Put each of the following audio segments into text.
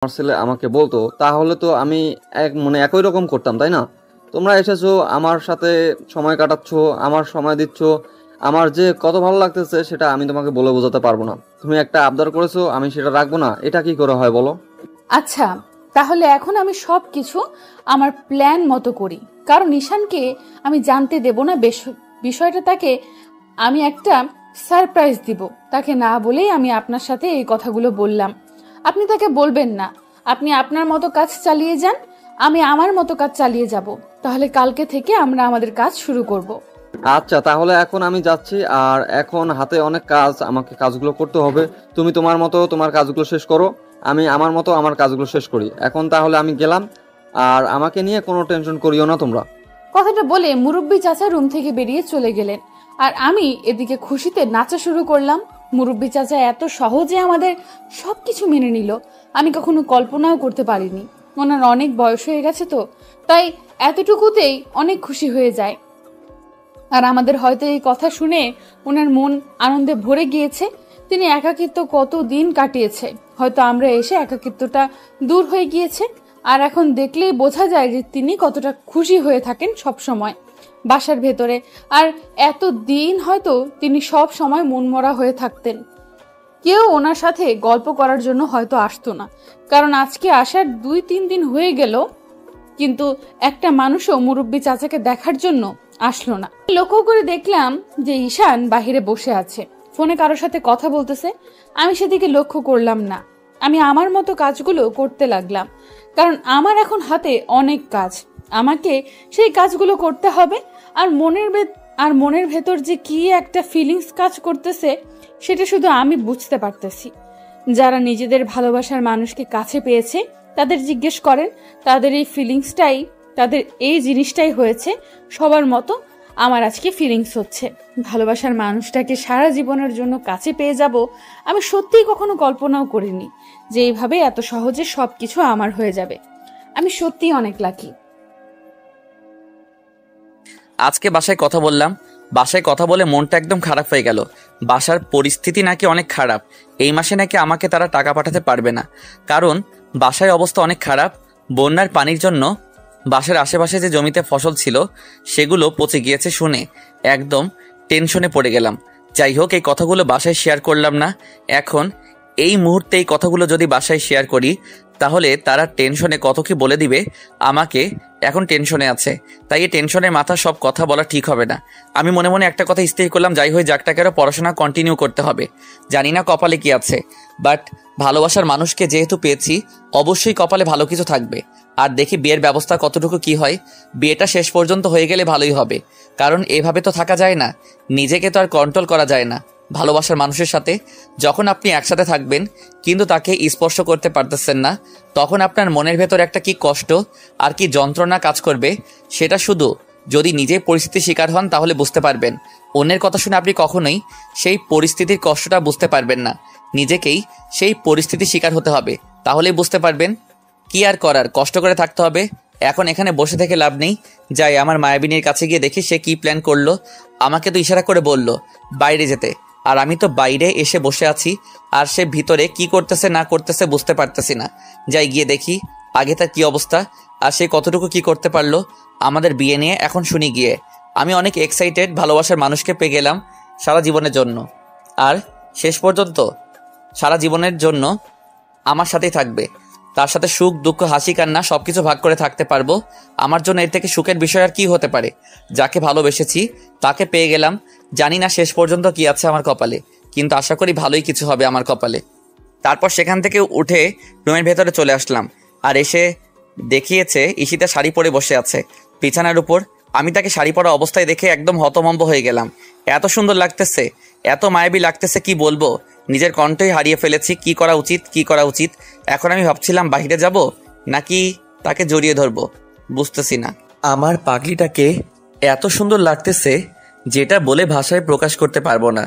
আমার ছেলে আমাকে বলতো, তাহলে তো আমি একই রকম করতাম, তাই না? তোমরা এসেছো, আমার সাথে সময় কাটাচ্ছ, আমার সময় দিচ্ছ, আমার যে কত ভালো লাগতেছে সেটা আমি তোমাকে বলে বোঝাতে পারবো না। তুমি একটা আবদার করেছো, আমি সেটা রাখবো না, এটা কি করে হয় বলো? আচ্ছা, তাহলে এখন আমি সব কিছু আমার প্ল্যান মতো করি, কারণ ঈশানকে আমি জানতে দেব না বিষয়টা। তাকে আমি একটা সারপ্রাইজ দিব। তাকে না বলেই আমি আপনার সাথে এই কথাগুলো বললাম। আপনি তাকে বলবেন না, আপনি আপনার মতো কাজ চালিয়ে যান, আমি আমার মতো কাজ চালিয়ে যাব। তাহলে কালকে থেকে আমরা আমাদের কাজ শুরু করব। আচ্ছা, তাহলে এখন আমি যাচ্ছি, আর এখন হাতে অনেক কাজ, আমাকে কাজগুলো করতে হবে। তুমি তোমার মতো তোমার কাজগুলো শেষ করো, আমি আমার মতো আমার কাজগুলো শেষ করি। এখন তাহলে আমি গেলাম, আর আমাকে নিয়ে কোনো টেনশন করিও না তোমরা। কথাটা বলে মুরব্বি চাচা রুম থেকে বেরিয়ে চলে গেলেন, আর আমি এদিকে খুশিতে নাচা শুরু করলাম। মুরব্বি চাচা এত সহজে আমাদের সবকিছু মেনে নিল, আমি কখনো কল্পনাও করতে পারিনি। ওনার অনেক বয়স হয়ে গেছে তো, তাই এতটুকুতেই অনেক খুশি হয়ে যায়। আর আমাদের হয়তো এই কথা শুনে ওনার মন আনন্দে ভরে গিয়েছে। তিনি একাকিত্ব কত দিন কাটিয়েছে, হয়তো আমরা এসে একাকিত্বটা দূর হয়ে গিয়েছে। আর এখন দেখলেই বোঝা যায় যে তিনি কতটা খুশি হয়ে থাকেন সব সময় বাসার ভেতরে। আর এত দিন হয়তো তিনি সব সময় মনমরা হয়ে থাকতেন, কেউ ওনার সাথে গল্প করার জন্য হয়তো আসতো না। কারণ আজকে আসার 2-3 দিন হয়ে গেল, কিন্তু একটা মানুষও মুরব্বি চাচাকে দেখার জন্য আসলো না। লক্ষ্য করে দেখলাম যে ঈশান বাহিরে বসে আছে, ফোনে কারোর সাথে কথা বলতেছে। আমি সেদিকে লক্ষ্য করলাম না, আমি আমার মতো কাজগুলো করতে লাগলাম। কারণ আমার এখন হাতে অনেক কাজ, আমাকে সেই কাজগুলো করতে হবে। আর মনের ভেতর যে কি একটা ফিলিংস কাজ করতেছে সেটা শুধু আমি বুঝতে পারতেছি। যারা নিজেদের ভালোবাসার মানুষকে কাছে পেয়েছে তাদের জিজ্ঞেস করেন, তাদের এই ফিলিংসটাই, তাদের এই জিনিসটাই হয়েছে। সবার মতো আমার আজকে ফিলিংস হচ্ছে, ভালোবাসার মানুষটাকে সারা জীবনের জন্য কাছে পেয়ে যাব। আমি সত্যিই কখনো কল্পনাও করিনি যে এইভাবে এত সহজে সবকিছু আমার হয়ে যাবে। আমি সত্যিই অনেক লাকি। আজকে বাসায় কথা বললাম, বাসায় কথা বলে মনটা একদম খারাপ হয়ে গেল। বাসার পরিস্থিতি নাকি অনেক খারাপ, এই মাসে নাকি আমাকে তারা টাকা পাঠাতে পারবে না, কারণ বাসায় অবস্থা অনেক খারাপ। বন্যার পানির জন্য বাসার আশেপাশে যে জমিতে ফসল ছিল সেগুলো পচে গিয়েছে শুনে একদম টেনশনে পড়ে গেলাম। যাই হোক, এই কথাগুলো বাসায় শেয়ার করলাম না। এখন এই মুহূর্তে এই কথাগুলো যদি বাসায় শেয়ার করি তাহলে তারা টেনশনে কত কি বলে দিবে আমাকে। এখন টেনশনে আছে, তাই এই টেনশনের মাথা সব কথা বলা ঠিক হবে না। আমি মনে মনে একটা কথা স্থির করলাম, যাই হয়ে যাক টাকারও পড়াশোনা কন্টিনিউ করতে হবে। জানি না কপালে কি আছে, বাট ভালোবাসার মানুষকে যেহেতু পেয়েছি অবশ্যই কপালে ভালো কিছু থাকবে। আর দেখি বিয়ের ব্যবস্থা কতটুকু কি হয়। বিয়েটা শেষ পর্যন্ত হয়ে গেলে ভালোই হবে, কারণ এভাবে তো থাকা যায় না, নিজেকে তো আর কন্ট্রোল করা যায় না। ভালোবাসার মানুষের সাথে যখন আপনি একসাথে থাকবেন কিন্তু তাকে স্পর্শ করতে পারতেছেন না, তখন আপনার মনের ভেতর একটা কি কষ্ট আর কি যন্ত্রণা কাজ করবে, সেটা শুধু যদি নিজে পরিস্থিতির শিকার হন তাহলে বুঝতে পারবেন। অন্যের কথা শুনে আপনি কখনোই সেই পরিস্থিতির কষ্টটা বুঝতে পারবেন না, নিজেকেই সেই পরিস্থিতির শিকার হতে হবে, তাহলেই বুঝতে পারবেন। কি আর করার, কষ্ট করে থাকতে হবে। এখন এখানে বসে থেকে লাভ নেই, যাই আমার মায়াবিনীর কাছে গিয়ে দেখি সে কি প্ল্যান করলো। আমাকে তো ইশারা করে বলল বাইরে যেতে, আর আমি তো বাইরে এসে বসে আছি, আর সে ভিতরে কি করতেছে না করতেছে বুঝতে পারতেছি না। যাই গিয়ে দেখি আগে তার কি অবস্থা, আর সে কতটুকু কি করতে পারলো আমাদের বিয়ে নিয়ে। এখন শুনি গিয়ে। আমি অনেক এক্সাইটেড, ভালোবাসার মানুষকে পেয়ে গেলাম সারা জীবনের জন্য, আর শেষ পর্যন্ত সারা জীবনের জন্য আমার সাথেই থাকবে। তার সাথে সুখ দুঃখ হাসি কান্না সবকিছু ভাগ করে থাকতে পারবো। আমার জন্য এর থেকে সুখের বিষয় আর কি হতে পারে। যাকে ভালোবেসেছি তাকে পেয়ে গেলাম, জানি না শেষ পর্যন্ত কি আছে আমার কপালে, কিন্তু আশা করি ভালোই কিছু হবে আমার কপালে। তারপর সেখান থেকে উঠে রুমের ভেতরে চলে আসলাম, আর এসে দেখিয়েছে ঈশিতা শাড়ি পরে বসে আছে বিছানার উপর। আমি তাকে শাড়ি পরা অবস্থায় দেখে একদম হতভম্ব হয়ে গেলাম। এত সুন্দর লাগতেছে, এত মায়াবী লাগতেছে, কি বলবো, নিজের কণ্ঠই হারিয়ে ফেলেছি। কি করা উচিত, কি করা উচিত। এখন আমি ভাবছিলাম বাইরে যাব নাকি তাকে জড়িয়ে ধরবো, বুঝতেছি না। আমার পাগলিটাকে এত সুন্দর লাগতেছে যেটা বলে ভাষায় প্রকাশ করতে পারবো না।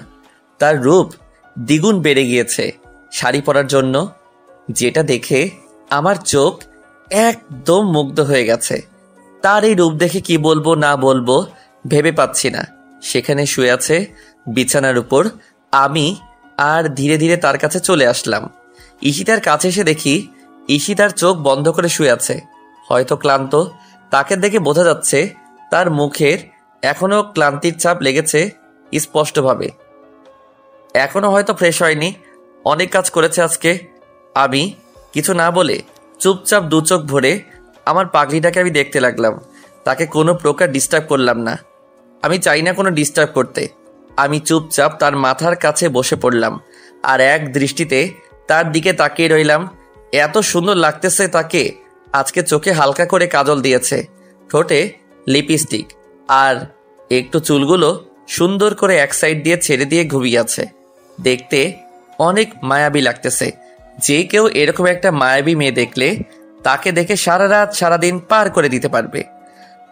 তার রূপ দ্বিগুণ বেড়ে গিয়েছে শাড়ি পরার জন্য, যেটা দেখে আমার চোখ একদম মুগ্ধ হয়ে গেছে। তার এই রূপ দেখে কি বলবো না বলবো ভেবে পাচ্ছি না। সেখানে শুয়ে আছে বিছানার উপর, আমি আর ধীরে ধীরে তার কাছে চলে আসলাম। ঈশিতার কাছে এসে দেখি ঈশি তার চোখ বন্ধ করে শুয়ে আছে, হয়তো ক্লান্ত। তাকে দেখে বোঝা যাচ্ছে তার মুখের এখনো ক্লান্তির ছাপ লেগেছে স্পষ্টভাবে। এখনো হয়তো ফ্রেশ হয়নি, অনেক কাজ করেছে আজকে। আমি কিছু না বলে চুপচাপ দু চোখ ভরে আমার পাগলিটাকে আমি দেখতে লাগলাম। তাকে কোনো প্রকার ডিস্টার্ব করলাম না, আমি চাই না কোনো ডিস্টার্ব করতে। আমি চুপচাপ তার মাথার কাছে বসে পড়লাম আর এক দৃষ্টিতে তার দিকে তাকিয়ে রইলাম। এত সুন্দর লাগতেছে তাকে। আজকে চোখে হালকা করে কাজল দিয়েছে, ঠোঁটে লিপস্টিক, আর একটু চুলগুলো সুন্দর করে এক সাইড দিয়ে ছেড়ে দিয়ে ঘুমিয়ে আছে। দেখতে অনেক মায়াবী লাগতেছে। যে কেউ এরকম একটা মায়াবী মেয়ে দেখলে তাকে দেখে সারা রাত সারাদিন পার করে দিতে পারবে।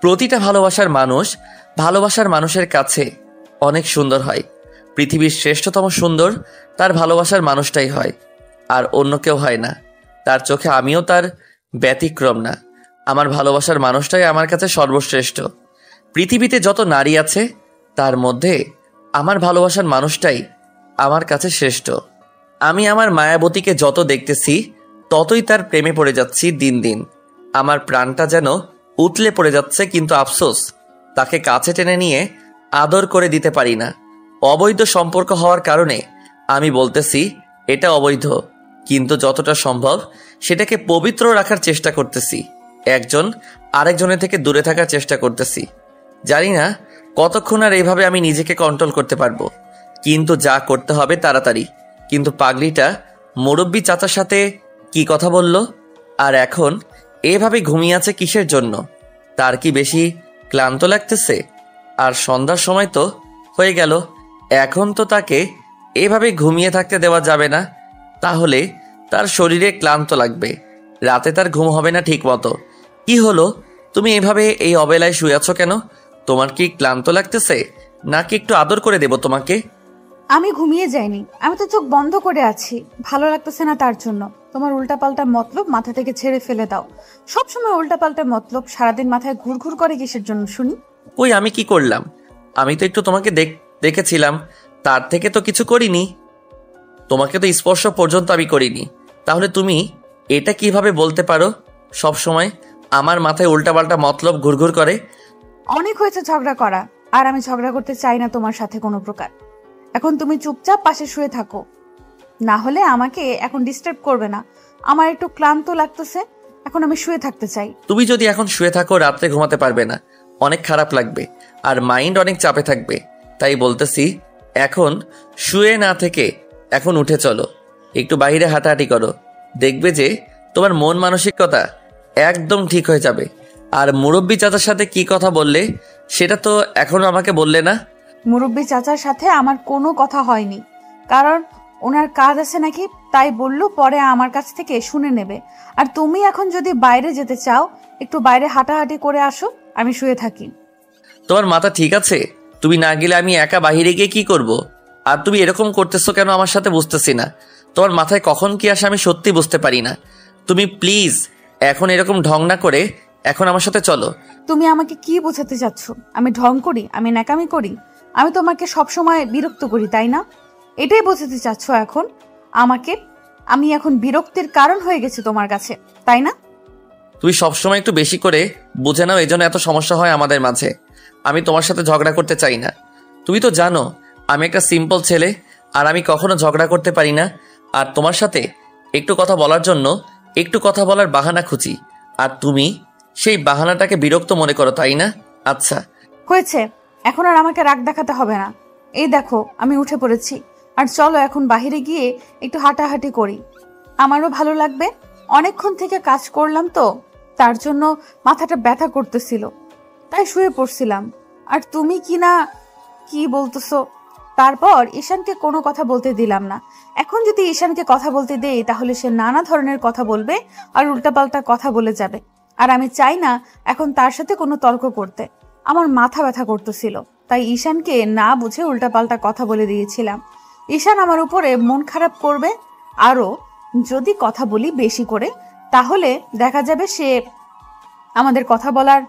প্রতিটা ভালোবাসার মানুষের কাছে অনেক সুন্দর হয়। পৃথিবীর শ্রেষ্ঠতম সুন্দর তার ভালোবাসার মানুষটাই হয়, আর অন্য কেউ হয় না। তার চোখে আমিও তার ব্যতিক্রম না। আমার ভালোবাসার মানুষটাই আমার কাছে সর্বশ্রেষ্ঠ। পৃথিবীতে যত নারী আছে তার মধ্যে আমার ভালোবাসার মানুষটাই আমার কাছে শ্রেষ্ঠ। আমি আমার মায়াবতীকে যত দেখতেছি ততই তার প্রেমে পড়ে যাচ্ছি দিন দিন। আমার প্রাণটা যেন উতলে পড়ে যাচ্ছে, কিন্তু আফসোস তাকে কাছে টেনে নিয়ে আদর করে দিতে পারি না। অবৈধ সম্পর্ক হওয়ার কারণে আমি বলতেছি এটা অবৈধ, কিন্তু যতটা সম্ভব সেটাকে পবিত্র রাখার চেষ্টা করতেছি। একজন আরেকজনের থেকে দূরে থাকার চেষ্টা করতেছি। জানি না কতক্ষণ আর এইভাবে আমি নিজেকে কন্ট্রোল করতে পারবো, কিন্তু যা করতে হবে তাড়াতাড়ি। কিন্তু পাগলিটা মুরব্বি চাচার সাথে কি কথা বলল, আর এখন এভাবে ঘুমিয়ে আছে কিসের জন্য? তার কি বেশি ক্লান্ত লাগতেছে? আর সন্ধ্যার সময় তো হয়ে গেল, এখন তো তাকে এভাবে ঘুমিয়ে থাকতে দেওয়া যাবে না, তাহলে তার শরীরে ক্লান্ত লাগবে, রাতে তার ঘুম হবে না ঠিক মতো। কি হলো, তুমি এভাবে এই অবেলায় শুয়ে আছো কেন? তোমার কি ক্লান্ত লাগতেছে, নাকি একটু আদর করে দেব তোমাকে? আমি ঘুমিয়ে যাইনি, আমি তো চোখ বন্ধ করে আছি। ভালো লাগতেছে না তার জন্য। তোমার উল্টাপাল্টা মতলব মাথা থেকে ছেড়ে ফেলে দাও। সবসময় উল্টাপাল্টা মতলব সারাদিন মাথায় ঘুরঘুর করে কিসের জন্য শুনি? কই আমি কি করলাম? আমি তো একটু তোমাকে দেখেছিলাম, তার থেকে তো কিছু করিনি। তোমাকে তো স্পর্শ পর্যন্ত আমি করিনি, তাহলে তুমি এটা কিভাবে বলতে পারো সব সময় আমার মাথায় উল্টাপাল্টা মতলব ঘুরঘুর করে? অনেক হয়েছে ঝগড়া করা, আর আমি ঝগড়া করতে চাই না তোমার সাথে কোনো প্রকার। এখন তুমি চুপচাপ পাশে শুয়ে থাকো, না হলে আমাকে এখন ডিস্টার্ব করবে না। আমার একটু ক্লান্ত লাগতেছে, এখন আমি শুয়ে থাকতে চাই। তুমি যদি এখন শুয়ে থাকো রাত্রে ঘুমাতে পারবে না, অনেক খারাপ লাগবে, আর মাইন্ড অনেক চাপে থাকবে। তাই বলতেছি এখন শুয়ে না থেকে এখন উঠে চলো, একটু বাইরে হাঁটাহাঁটি করো। দেখবে যে তোমার মন মানসিকতা একদম ঠিক হয়ে যাবে। আর মুরব্বি চাচার সাথে কি কথা বললে সেটা তো এখনো আমাকে বললে না। মুরব্বী চাচার সাথে আমার কোনো কথা হয়নি, কারণ ওনার কাজ আছে নাকি, তাই বললো পরে আমার কাছ থেকে শুনে নেবে। আর তুমি এখন যদি বাইরে যেতে চাও, একটু বাইরে হাঁটাহাঁটি করে আসো, আমি শুয়ে থাকি। তোমার মাথা ঠিক আছে? তুমি না গেলে আমি একা বাহিরে গিয়ে কি করব? আর তুমি এরকম করতেছো কেন আমার সাথে বুঝতেছি না। তোমার মাথায় কখন কি আসে আমি সত্যি বুঝতে পারি না। তুমি প্লিজ এখন এরকম ঢং না করে এখন আমার সাথে চলো। তুমি আমাকে কি বোঝাতে চাচ্ছ? আমি ঢং করি? আমি ন্যাকামি করি? আমি তোমাকে সবসময় বিরক্ত করি, তাই না? এটাই বোঝাতে চাচ্ছ এখন আমাকে? আমি এখন বিরক্তির কারণ হয়ে গেছি তোমার কাছে, তাই না? তুমি সবসময় একটু বেশি করে বুঝে নাও, এজন্য এত সমস্যা হয় আমাদের মাঝে। আমি তোমার সাথে ঝগড়া করতে চাই না। তুমি তো জানো আমি একটা সিম্পল ছেলে, আর আমি কখনো ঝগড়া করতে পারি না। আর তোমার সাথে একটু কথা বলার জন্য একটু কথা বলার বাহানা খুঁজি, আর তুমি সেই বাহানাটাকে বিরক্ত মনে করো, তাই না? আচ্ছা হয়েছে, এখন আর আমাকে রাগ দেখাতে হবে না। এই দেখো আমি উঠে পড়েছি, আর চলো এখন বাইরে গিয়ে একটু হাঁটাহাঁটি করি। আমারও ভালো লাগবে, অনেকক্ষণ থেকে কাজ করলাম তো, তার জন্য মাথাটা ব্যথা করতেছিল, তাই শুয়ে পড়ছিলাম। আর তুমি কি বলতেছো? তারপর ঈশানকে কোনো কথা বলতে দিলাম না। এখন যদি ঈশানকে কথা বলতে দেই তাহলে সে নানা ধরনের কথা বলবে আর উল্টাপাল্টা কথা বলে যাবে, আর আমি চাই না এখন তার সাথে কোনো তর্ক করতে। আমার মাথা ব্যথা করতেছিল, তাই ঈশানকে না বুঝে উল্টাপাল্টা কথা বলে দিয়েছিলাম। ঈশান আমার উপরে মন খারাপ করবে, আরও যদি কথা বলি বেশি করে, তাহলে দেখা যাবে সে আমাদের কথা বলার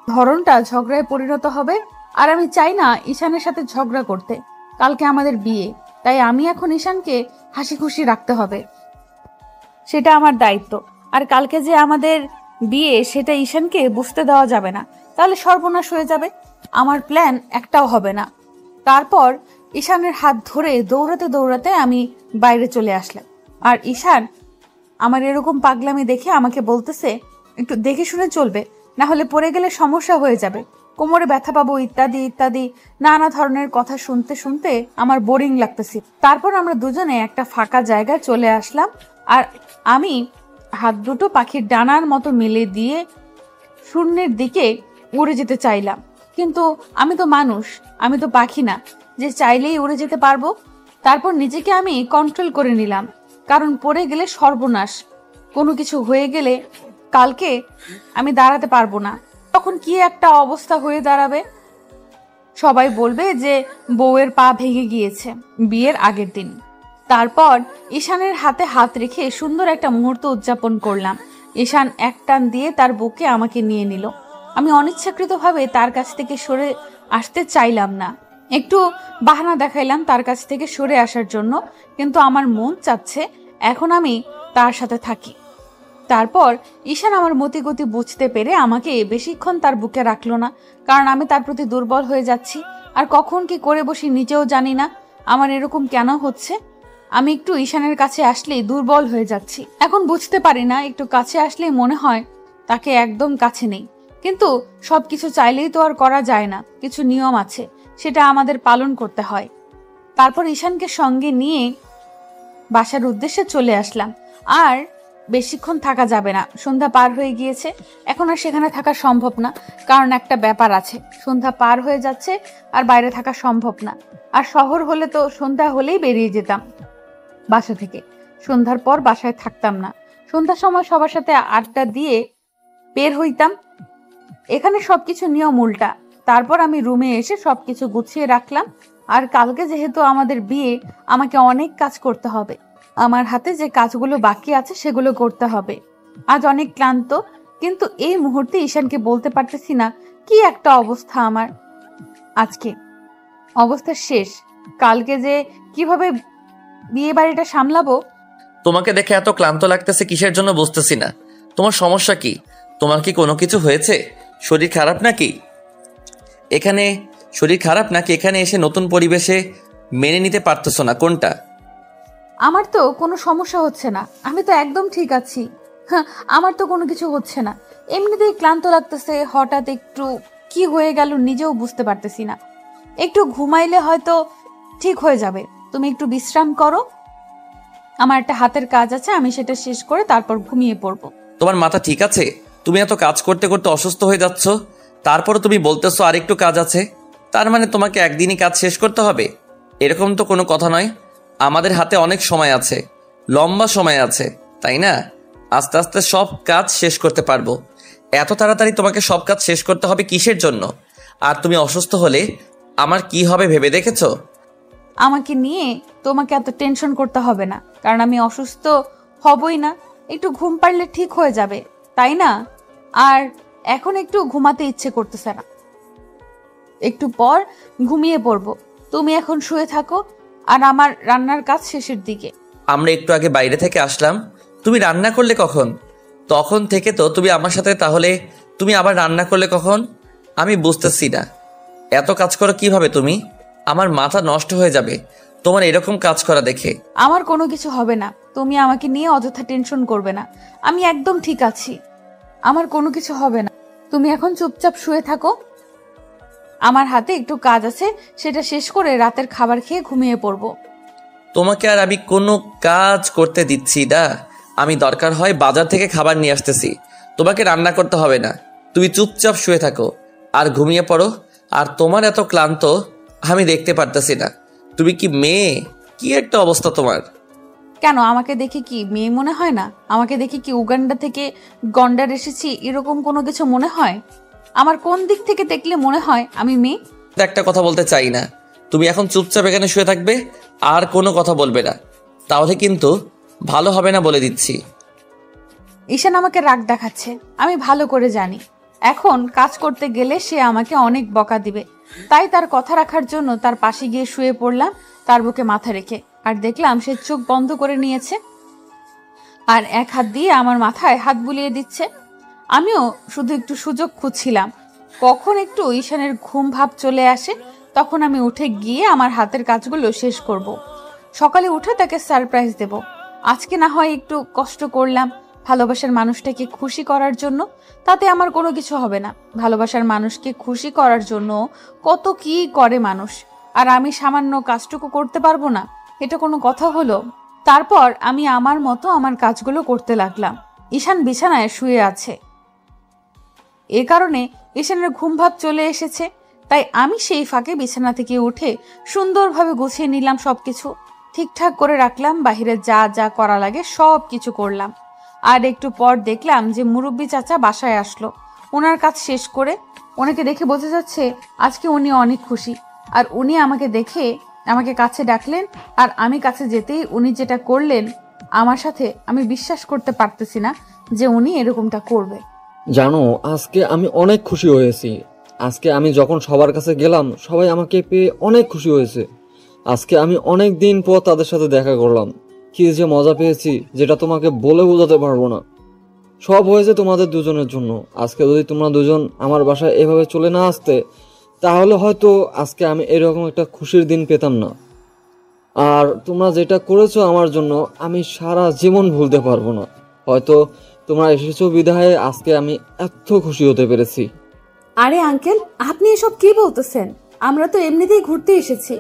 ধরনটা ঝগড়ায় পরিণত হবে। আর আমি চাই না ঈশানের সাথে ঝগড়া করতে। কালকে আমাদের বিয়ে, তাই আমি এখন ঈশানকে হাসি খুশি রাখতে হবে, সেটা আমার দায়িত্ব। আর কালকে যে আমাদের বিয়ে সেটা ঈশানকে বুঝতে দেওয়া যাবে না, তাহলে সর্বনাশ হয়ে যাবে। আমার প্ল্যান একটাও হবে না। তারপর ঈশানের হাত ধরে দৌড়াতে দৌড়াতে আমি বাইরে চলে আসলাম। আর ঈশান আমার এরকম পাগলামি দেখে আমাকে বলতেছে, একটু দেখে শুনে চলবে, না হলে পড়ে গেলে সমস্যা হয়ে যাবে, কোমরে ব্যথা পাবো, ইত্যাদি ইত্যাদি নানা ধরনের কথা শুনতে শুনতে আমার বোরিং লাগতেছে। তারপর আমরা দুজনে একটা ফাঁকা জায়গায় চলে আসলাম। আর আমি হাত দুটো পাখির ডানার মতো মেলে দিয়ে শূন্যের দিকে উড়ে যেতে চাইলাম, কিন্তু আমি তো মানুষ, আমি তো পাখি না যে চাইলেই উড়ে যেতে পারবো। তারপর নিজেকে আমি কন্ট্রোল করে নিলাম, কারণ পড়ে গেলে সর্বনাশ, কোনো কিছু হয়ে গেলে কালকে আমি দাঁড়াতে পারবো না, তখন কি একটা অবস্থা হয়ে দাঁড়াবে। সবাই বলবে যে বউয়ের পা ভেঙে গিয়েছে বিয়ের আগের দিন। তারপর ঈশানের হাতে হাত রেখে সুন্দর একটা মুহূর্ত উদযাপন করলাম। ঈশান এক টান দিয়ে তার বুকে আমাকে নিয়ে নিল। আমি অনিচ্ছাকৃতভাবে তার কাছ থেকে সরে আসতে চাইলাম না, একটু বাহানা দেখাইলাম তার কাছ থেকে সরে আসার জন্য, কিন্তু আমার মন চাচ্ছে এখন আমি তার সাথে থাকি। তারপর ঈশান আমার মতিগতি বুঝতে পেরে আমাকে বেশিক্ষণ তার বুকে রাখলো না, কারণ আমি তার প্রতি দুর্বল হয়ে যাচ্ছি। আর কখন কি করে বসি নিজেও জানি না। আমার এরকম কেন হচ্ছে? আমি একটু ঈশানের কাছে আসলেই দুর্বল হয়ে যাচ্ছি। এখন বুঝতে পারি না, একটু কাছে আসলেই মনে হয় তাকে একদম কাছে নেই। কিন্তু সবকিছু চাইলেই তো আর করা যায় না, কিছু নিয়ম আছে, সেটা আমাদের পালন করতে হয়। তারপর ঈশানকে সঙ্গে নিয়ে বাসার উদ্দেশ্যে চলে আসলাম। আর বেশিক্ষণ থাকা যাবে না, সন্ধ্যা পার হয়ে গিয়েছে, এখন আর সেখানে থাকা সম্ভব না, কারণ একটা ব্যাপার আছে, সন্ধ্যা পার হয়ে যাচ্ছে আর বাইরে থাকা সম্ভব না। আর শহর হলে তো সন্ধ্যা হলেই বেরিয়ে যেতাম বাসা থেকে, সন্ধ্যার পর বাসায় থাকতাম না, সন্ধ্যার সময় সবার সাথে আড্ডা দিয়ে বের হইতাম। এখানে সবকিছু নিয়ম উল্টা। তারপর আমি রুমে এসে সবকিছু গুছিয়ে রাখলাম। আর কালকে যেহেতু আমাদের বিয়ে, আমাকে অনেক কাজ করতে হবে, আমার হাতে যে কাজগুলো বাকি আছে সেগুলো করতে হবে। আজ অনেক ক্লান্ত, কিন্তু এই মুহূর্তে ঈশানকে বলতে পারতেছি না কি একটা অবস্থা আমার আজকে, অবস্থা শেষ। কালকে যে কিভাবে বিয়ে বাড়িটা সামলাবো। তোমাকে দেখে এত ক্লান্ত লাগতেছে কিসের জন্য বুঝতেছি না। তোমার সমস্যা কি? তোমার কি কোনো কিছু হয়েছে? শরীর খারাপ নাকি? এখানে শরীর খারাপ নাকি এখানে এসে নতুন পরিবেশে মেনে নিতে পারতেছো না, কোনটা? আমার তো কোনো সমস্যা হচ্ছে না, আমি তো একদম ঠিক আছি। হ্যাঁ, আমার তো কোনো কিছু হচ্ছে না, এমনিতেই ক্লান্ত লাগতেছে। হঠাৎ একটু কি হয়ে গেল নিজেও বুঝতে পারতেছি না। একটু ঘুমাইলে হয়তো ঠিক হয়ে যাবে, তুমি একটু বিশ্রাম করো। আমার একটা হাতের কাজ আছে, আমি সেটা শেষ করে তারপর ঘুমিয়ে পড়বো। তোমার মাথা ঠিক আছে? তুমি এত কাজ করতে করতে অসুস্থ হয়ে যাচ্ছ, তারপরও তুমি বলতেছো আর একটু কাজ আছে। তার মানে তোমাকে একদিনই কাজ শেষ করতে হবে? এরকম তো কোনো কথা নয়। আমাদের হাতে অনেক সময় আছে, লম্বা সময় আছে, তাই না? আস্তে আস্তে সব কাজ শেষ করতে পারবো। এত তাড়াতাড়ি তোমাকে সব কাজ শেষ করতে হবে কিসের জন্য? আর তুমি অসুস্থ হলে আমার কি হবে ভেবে দেখেছো? আমাকে নিয়ে তোমাকে এত টেনশন করতে হবে না, কারণ আমি অসুস্থ হবই না। একটু ঘুম পারলে ঠিক হয়ে যাবে, তাই না? আর এখন একটু ঘুমাতে ইচ্ছে করতেছে না, একটু পর ঘুমিয়ে পড়বো। তুমি এখন শুয়ে থাকো, আর আমার রান্নার কাজ শেষের দিকে। আমরা একটু আগে বাইরে থেকে আসলাম, তুমি রান্না করলে কখন? তখন থেকে তো তুমি আমার সাথে, তাহলে তুমি আবার রান্না করলে কখন? আমি বুঝতেছি না, এত কাজ করো কিভাবে তুমি? আমার মাথা নষ্ট হয়ে যাবে তোমার এরকম কাজ করা দেখে। আমার কোনো কিছু হবে না, তুমি আমাকে নিয়ে অযথা টেনশন করবে না, আমি একদম ঠিক আছি, আমার কোনো কিছু হবে না। তুমি এখন চুপচাপ শুয়ে থাকো, আমার হাতে একটু কাজ আছে, সেটা শেষ করে রাতের খাবার খেয়ে ঘুমিয়ে পড়বো। তোমাকে আর আমি কোনো কাজ করতে দিচ্ছি না। আমি দরকার হয় বাজার থেকে খাবার নিয়ে আসতেছি, তোমাকে রান্না করতে হবে না। তুমি চুপচাপ শুয়ে থাকো আর ঘুমিয়ে পড়ো। আর তোমার এত ক্লান্ত আমি দেখতে পারতেছি না। তুমি কি মেয়ে? কি একটা অবস্থা তোমার। কেন, আমাকে দেখে কি মেয়ে মনে হয় না? আমাকে দেখে কি উগান্ডা থেকে গন্ডার এসেছি এরকম কোনো কিছু মনে হয়? আমার কোন দিক থেকে দেখলে মনে হয় আমি মেয়ে? একটা কথা বলতে চাই না, তুমি এখন চুপচাপ এখানে শুয়ে থাকবে আর কোনো কথা বলবে না, তাহলে কিন্তু ভালো হবে না বলে দিচ্ছি। ঈশান আমাকে রাগ দেখাচ্ছে, আমি ভালো করে জানি এখন কাজ করতে গেলে সে আমাকে অনেক বকা দিবে। তাই তার কথা রাখার জন্য তার পাশে গিয়ে শুয়ে পড়লাম, তার বুকে মাথা রেখে। আর দেখলাম সে চোখ বন্ধ করে নিয়েছে। আর এক হাত দিয়ে আমার মাথায় হাত বুলিয়ে দিচ্ছে। আমিও শুধু একটু সুযোগ খুঁজছিলাম কখন একটু ঈশানের ঘুম ভাব চলে আসে, তখন আমি উঠে গিয়ে আমার হাতের কাজগুলো শেষ করব। সকালে উঠে তাকে সারপ্রাইজ দেব। আজকে না হয় একটু কষ্ট করলাম ভালোবাসার মানুষটাকে খুশি করার জন্য, তাতে আমার কোনো কিছু হবে না। ভালোবাসার মানুষকে খুশি করার জন্য কত কি করে মানুষ, আর আমি সামান্য কাজটুকু করতে পারবো না? এটা কোনো কথা হলো? তারপর আমি আমার মতো আমার কাজগুলো করতে লাগলাম। ঈশান বিছানায় শুয়ে আছে, এ কারণে ঈশানের ঘুম ভাব চলে এসেছে, তাই আমি সেই ফাঁকে বিছানা থেকে উঠে সুন্দরভাবে গুছিয়ে নিলাম, সবকিছু ঠিকঠাক করে রাখলাম, বাহিরে যা যা করা লাগে সব কিছু করলাম। আর একটু পর দেখলাম যে মুরব্বি চাচা বাসায় আসলো। ওনার কাজ শেষ করে, ওনাকে দেখে বোঝা যাচ্ছে আজকে উনি অনেক খুশি। আর উনি আমাকে দেখে আমাকে কাছে ডাকলেন, আর আমি কাছে যেতেই উনি যেটা করলেন আমার সাথে, আমি বিশ্বাস করতে পারতেছি না যে উনি এরকমটা করবে। জানো, আজকে আমি অনেক খুশি হয়েছি। আজকে আমি যখন সবার কাছে গেলাম, সবাই আমাকে পেয়ে অনেক খুশি হয়েছে। আজকে আমি অনেক দিন পর তাদের সাথে দেখা করলাম। কি যে মজা পেয়েছি, যেটা তোমাকে বলে বোঝাতে পারবো না। সব হয়েছে তোমাদের দুজনের জন্য। আজকে যদি তোমরা দুজন আমার বাসায় এভাবে চলে না আসতে, তাহলে হয়তো আজকে আমি এরকম একটা খুশির দিন পেতাম না। আর তোমরা যেটা করেছো আমার জন্য, আমি সারা জীবন ভুলতে পারবো না। হয়তো তোমরা এসেছো বিধায় আজকে আমি এত খুশি হতে পেরেছি। আরে আঙ্কেল, আপনি এসব কি বলতেছেন? আমরা তো এমনিতেই ঘুরতে এসেছি,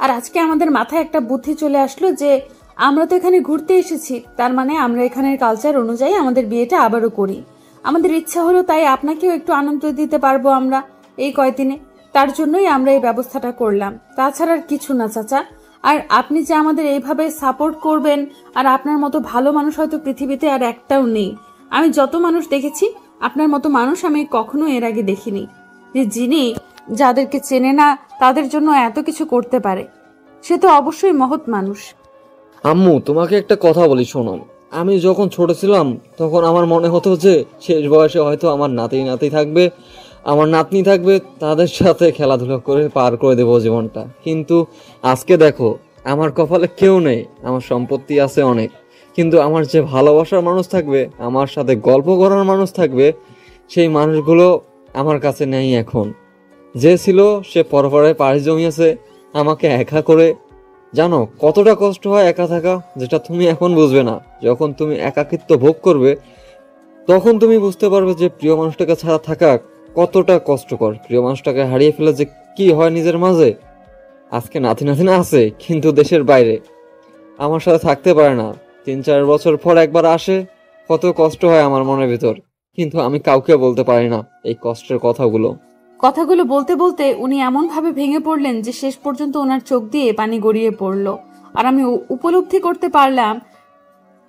আর আজকে আমাদের মাথায় একটা বুদ্ধি চলে আসলো যে আমরা তো এখানে ঘুরতে এসেছি, তার মানে আমরা এখানের কালচার অনুযায়ী আমাদের বিয়েটা আবারও করি। আমাদের ইচ্ছা হলো, তাই আপনাকেও একটু আনন্দ দিতে পারবো আমরা এই কয়দিনে, তার জন্যই আমরা এই ব্যবস্থাটা করলাম। তাছাড়া আর কিছু না চাচা। আর আপনি যে আমাদের এইভাবে সাপোর্ট করবেন, আর আপনার মতো ভালো মানুষ হয়তো পৃথিবীতে আর একটাও নেই। আমি যত মানুষ দেখেছি, আপনার মতো মানুষ আমি কখনো এর আগে দেখিনি, যে যিনি যাদেরকে চেনে না তাদের জন্য এত কিছু করতে পারে। সে তো অবশ্যই মহৎ মানুষ। আম্মু, তোমাকে একটা কথা বলি, শোনো। আমি যখন ছোট ছিলাম তখন আমার মনে হতো যে শেষ বয়সে হয়তো আমার নাতি থাকবে, আমার নাতনি থাকবে, তাদের সাথে খেলাধুলা করে পার করে দেবো জীবনটা। কিন্তু আজকে দেখো, আমার কপালে কেউ নেই। আমার সম্পত্তি আছে অনেক, কিন্তু আমার যে ভালোবাসার মানুষ থাকবে, আমার সাথে গল্প করার মানুষ থাকবে, সেই মানুষগুলো আমার কাছে নেই এখন। যে ছিল সে পরপরে পাড়ি জমিয়েছে আমাকে একা করে। জানো কতটা কষ্ট হয় একা থাকা, যেটা তুমি এখন বুঝবে না। যখন তুমি একাকিত্ব ভোগ করবে, তখন তুমি বুঝতে পারবে যে প্রিয় মানুষটাকে ছাড়া থাকা কতটা কষ্টকর। প্রিয় মানুষটাকে হারিয়ে ফেলে যে কি হয় নিজের মাঝে। আজকে নাতি আছে, কিন্তু দেশের বাইরে, আমার সাথে থাকতে পারে না। 3-4 বছর পর একবার আসে, কত কষ্ট হয় আমার মনের ভিতর, কিন্তু আমি কাউকে বলতে পারি না এই কষ্টের কথাগুলো। কথাগুলো বলতে বলতে উনি এমন ভাবে ভেঙে পড়লেন যে শেষ পর্যন্ত ওনার চোখ দিয়ে পানি গড়িয়ে পড়ল। আর আমি উপলব্ধি করতে পারলাম